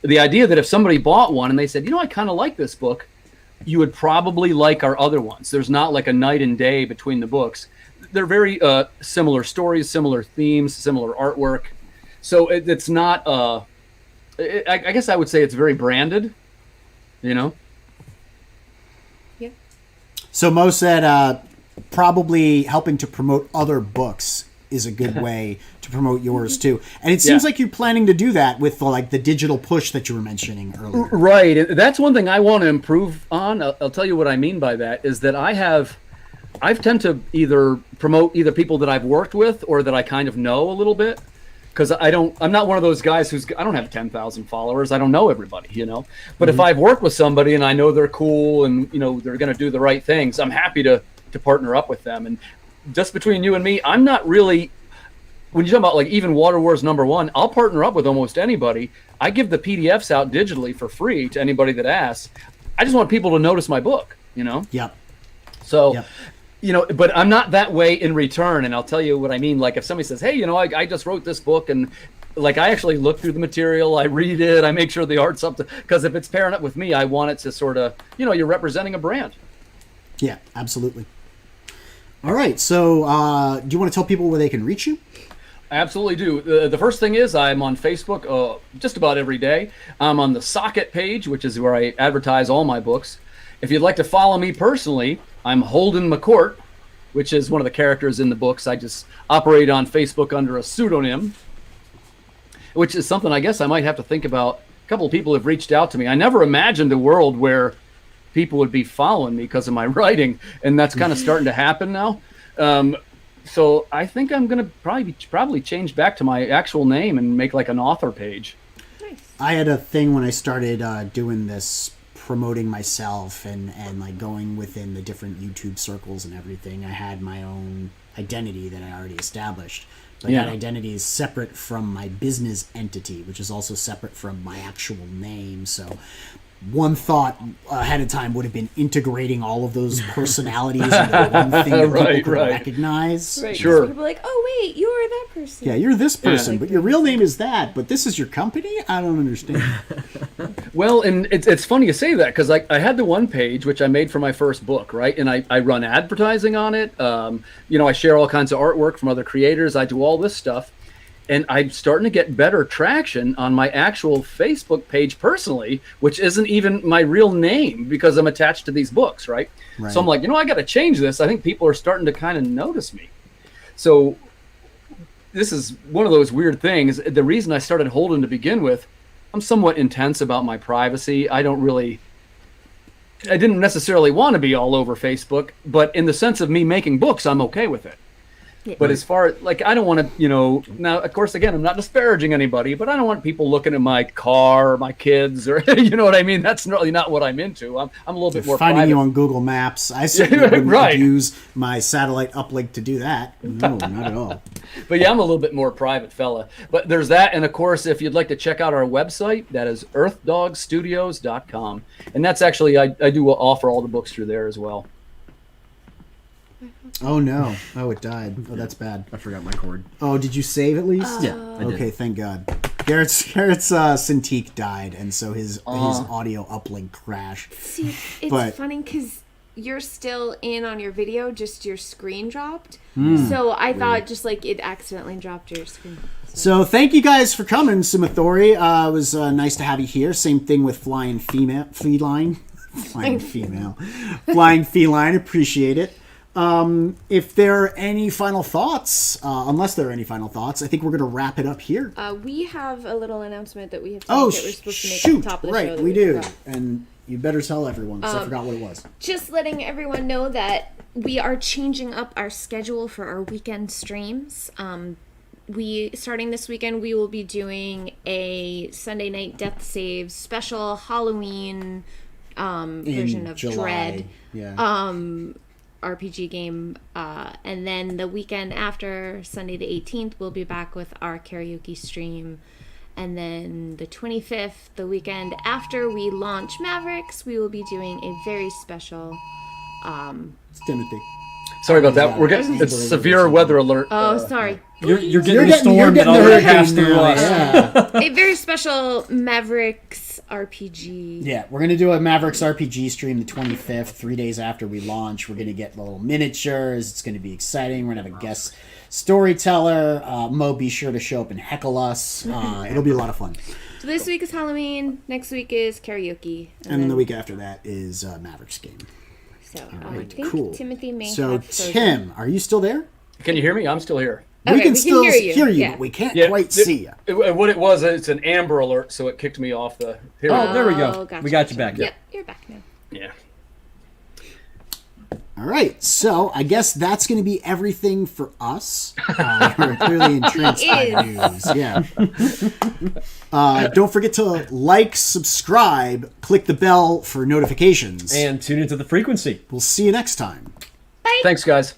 The idea that if somebody bought one and they said, you know, I kind of like this book, you would probably like our other ones. There's not like a night and day between the books. They're very similar stories, similar themes, similar artwork. So it's not, I guess I would say it's very branded, you know? Yeah. So Mo said, probably helping to promote other books is a good way to promote yours too. And it seems like you're planning to do that with like the digital push that you were mentioning earlier. Right. That's one thing I want to improve on. I'll tell you what I mean by that is that I tend to either promote either people that I've worked with or that I kind of know a little bit. Because I'm not one of those guys I don't have 10,000 followers. I don't know everybody, you know. But if I've worked with somebody and I know they're cool and, you know, they're going to do the right things, I'm happy to partner up with them. And just between you and me, I'm not really, when you talk about like even Water Wars #1, I'll partner up with almost anybody. I give the PDFs out digitally for free to anybody that asks. I just want people to notice my book, you know? Yep. So, you know, but I'm not that way in return. And I'll tell you what I mean. Like if somebody says, hey, you know, I just wrote this book and like I actually look through the material, I read it, I make sure the art's up to, because if it's pairing up with me, I want it to sort of, you know, you're representing a brand. Yeah, absolutely. All right, so do you want to tell people where they can reach you? I absolutely do. The first thing is I'm on Facebook just about every day. I'm on the Socket page, which is where I advertise all my books. If you'd like to follow me personally, I'm Holden McCourt, which is one of the characters in the books. I just operate on Facebook under a pseudonym, which is something I guess I might have to think about. A couple of people have reached out to me. I never imagined a world where people would be following me because of my writing, and that's kind of starting to happen now. So I think I'm going to probably change back to my actual name and make like an author page. Nice. I had a thing when I started doing this, promoting myself and like going within the different YouTube circles and everything. I had my own identity that I already established. But that identity is separate from my business entity, which is also separate from my actual name. So one thought ahead of time would have been integrating all of those personalities into one thing that people could recognize. Right. Sure. So people are like, oh, wait, you're that person. Yeah, you're this person, but your real name is that, but this is your company? I don't understand. Well, and it's funny you say that because I had the one page, which I made for my first book, right? And I run advertising on it. You know, I share all kinds of artwork from other creators. I do all this stuff. And I'm starting to get better traction on my actual Facebook page personally, which isn't even my real name because I'm attached to these books, right? So I'm like, you know, I got to change this. I think people are starting to kind of notice me. So this is one of those weird things. The reason I started Holden to begin with, I'm somewhat intense about my privacy. I didn't necessarily want to be all over Facebook, but in the sense of me making books, I'm okay with it. Yeah. But as far as, like, I don't want to, you know, now, of course, again, I'm not disparaging anybody, but I don't want people looking at my car or my kids or, you know what I mean? That's really not what I'm into. I'm a little bit more finding private. you on Google Maps. I certainly wouldn't use my satellite uplink to do that. No, not at all. But yeah, I'm a little bit more private fella. But there's that. And of course, if you'd like to check out our website, that is earthdogstudios.com. And that's actually, I do offer all the books through there as well. Oh no! Oh, it died. Oh, that's bad. I forgot my cord. Oh, did you save at least? Yeah, I did. Okay, thank God. Garrett's Cintiq died, and so his audio uplink crashed. See, it's funny because you're still in on your video, just your screen dropped. So I thought just like it accidentally dropped your screen. So thank you guys for coming, Sumathori. It was nice to have you here. Same thing with Flying Feline. Appreciate it. If there are any final thoughts, unless there are any final thoughts, I think we're going to wrap it up here. We have a little announcement that we have to make that we're supposed to make at the top of the show. Right, we do. Forgot. And you better tell everyone, because I forgot what it was. Just letting everyone know that we are changing up our schedule for our weekend streams. Starting this weekend, we will be doing a Sunday Night Death Saves special Halloween version of July. Dread RPG game. And then the weekend after, Sunday the 18th, we'll be back with our karaoke stream. And then the 25th, the weekend after we launch Mavericks, we will be doing a very special... It's Timothy. Sorry about that. We're getting a severe weather alert. Oh, sorry. You're getting the storm that already passed through us. Yeah. A very special Mavericks RPG. Yeah, we're going to do a Mavericks RPG stream the 25th, 3 days after we launch. We're going to get little miniatures. It's going to be exciting. We're going to have a guest storyteller. Mo, be sure to show up and heckle us. It'll be a lot of fun. So this week is Halloween. Next week is karaoke. And then the week after that is Mavericks game. So I think Timothy may have frozen. Tim, are you still there? Can you hear me? I'm still here. We can still hear you, but we can't quite see you. What it was, it's an Amber Alert, so it kicked me off the... there we go. Gotcha, we got you back. Yep, you're back now. Yeah. All right, so I guess that's going to be everything for us. We're clearly in transplant news. Yeah. Don't forget to like, subscribe, click the bell for notifications. And tune into the frequency. We'll see you next time. Bye. Thanks, guys.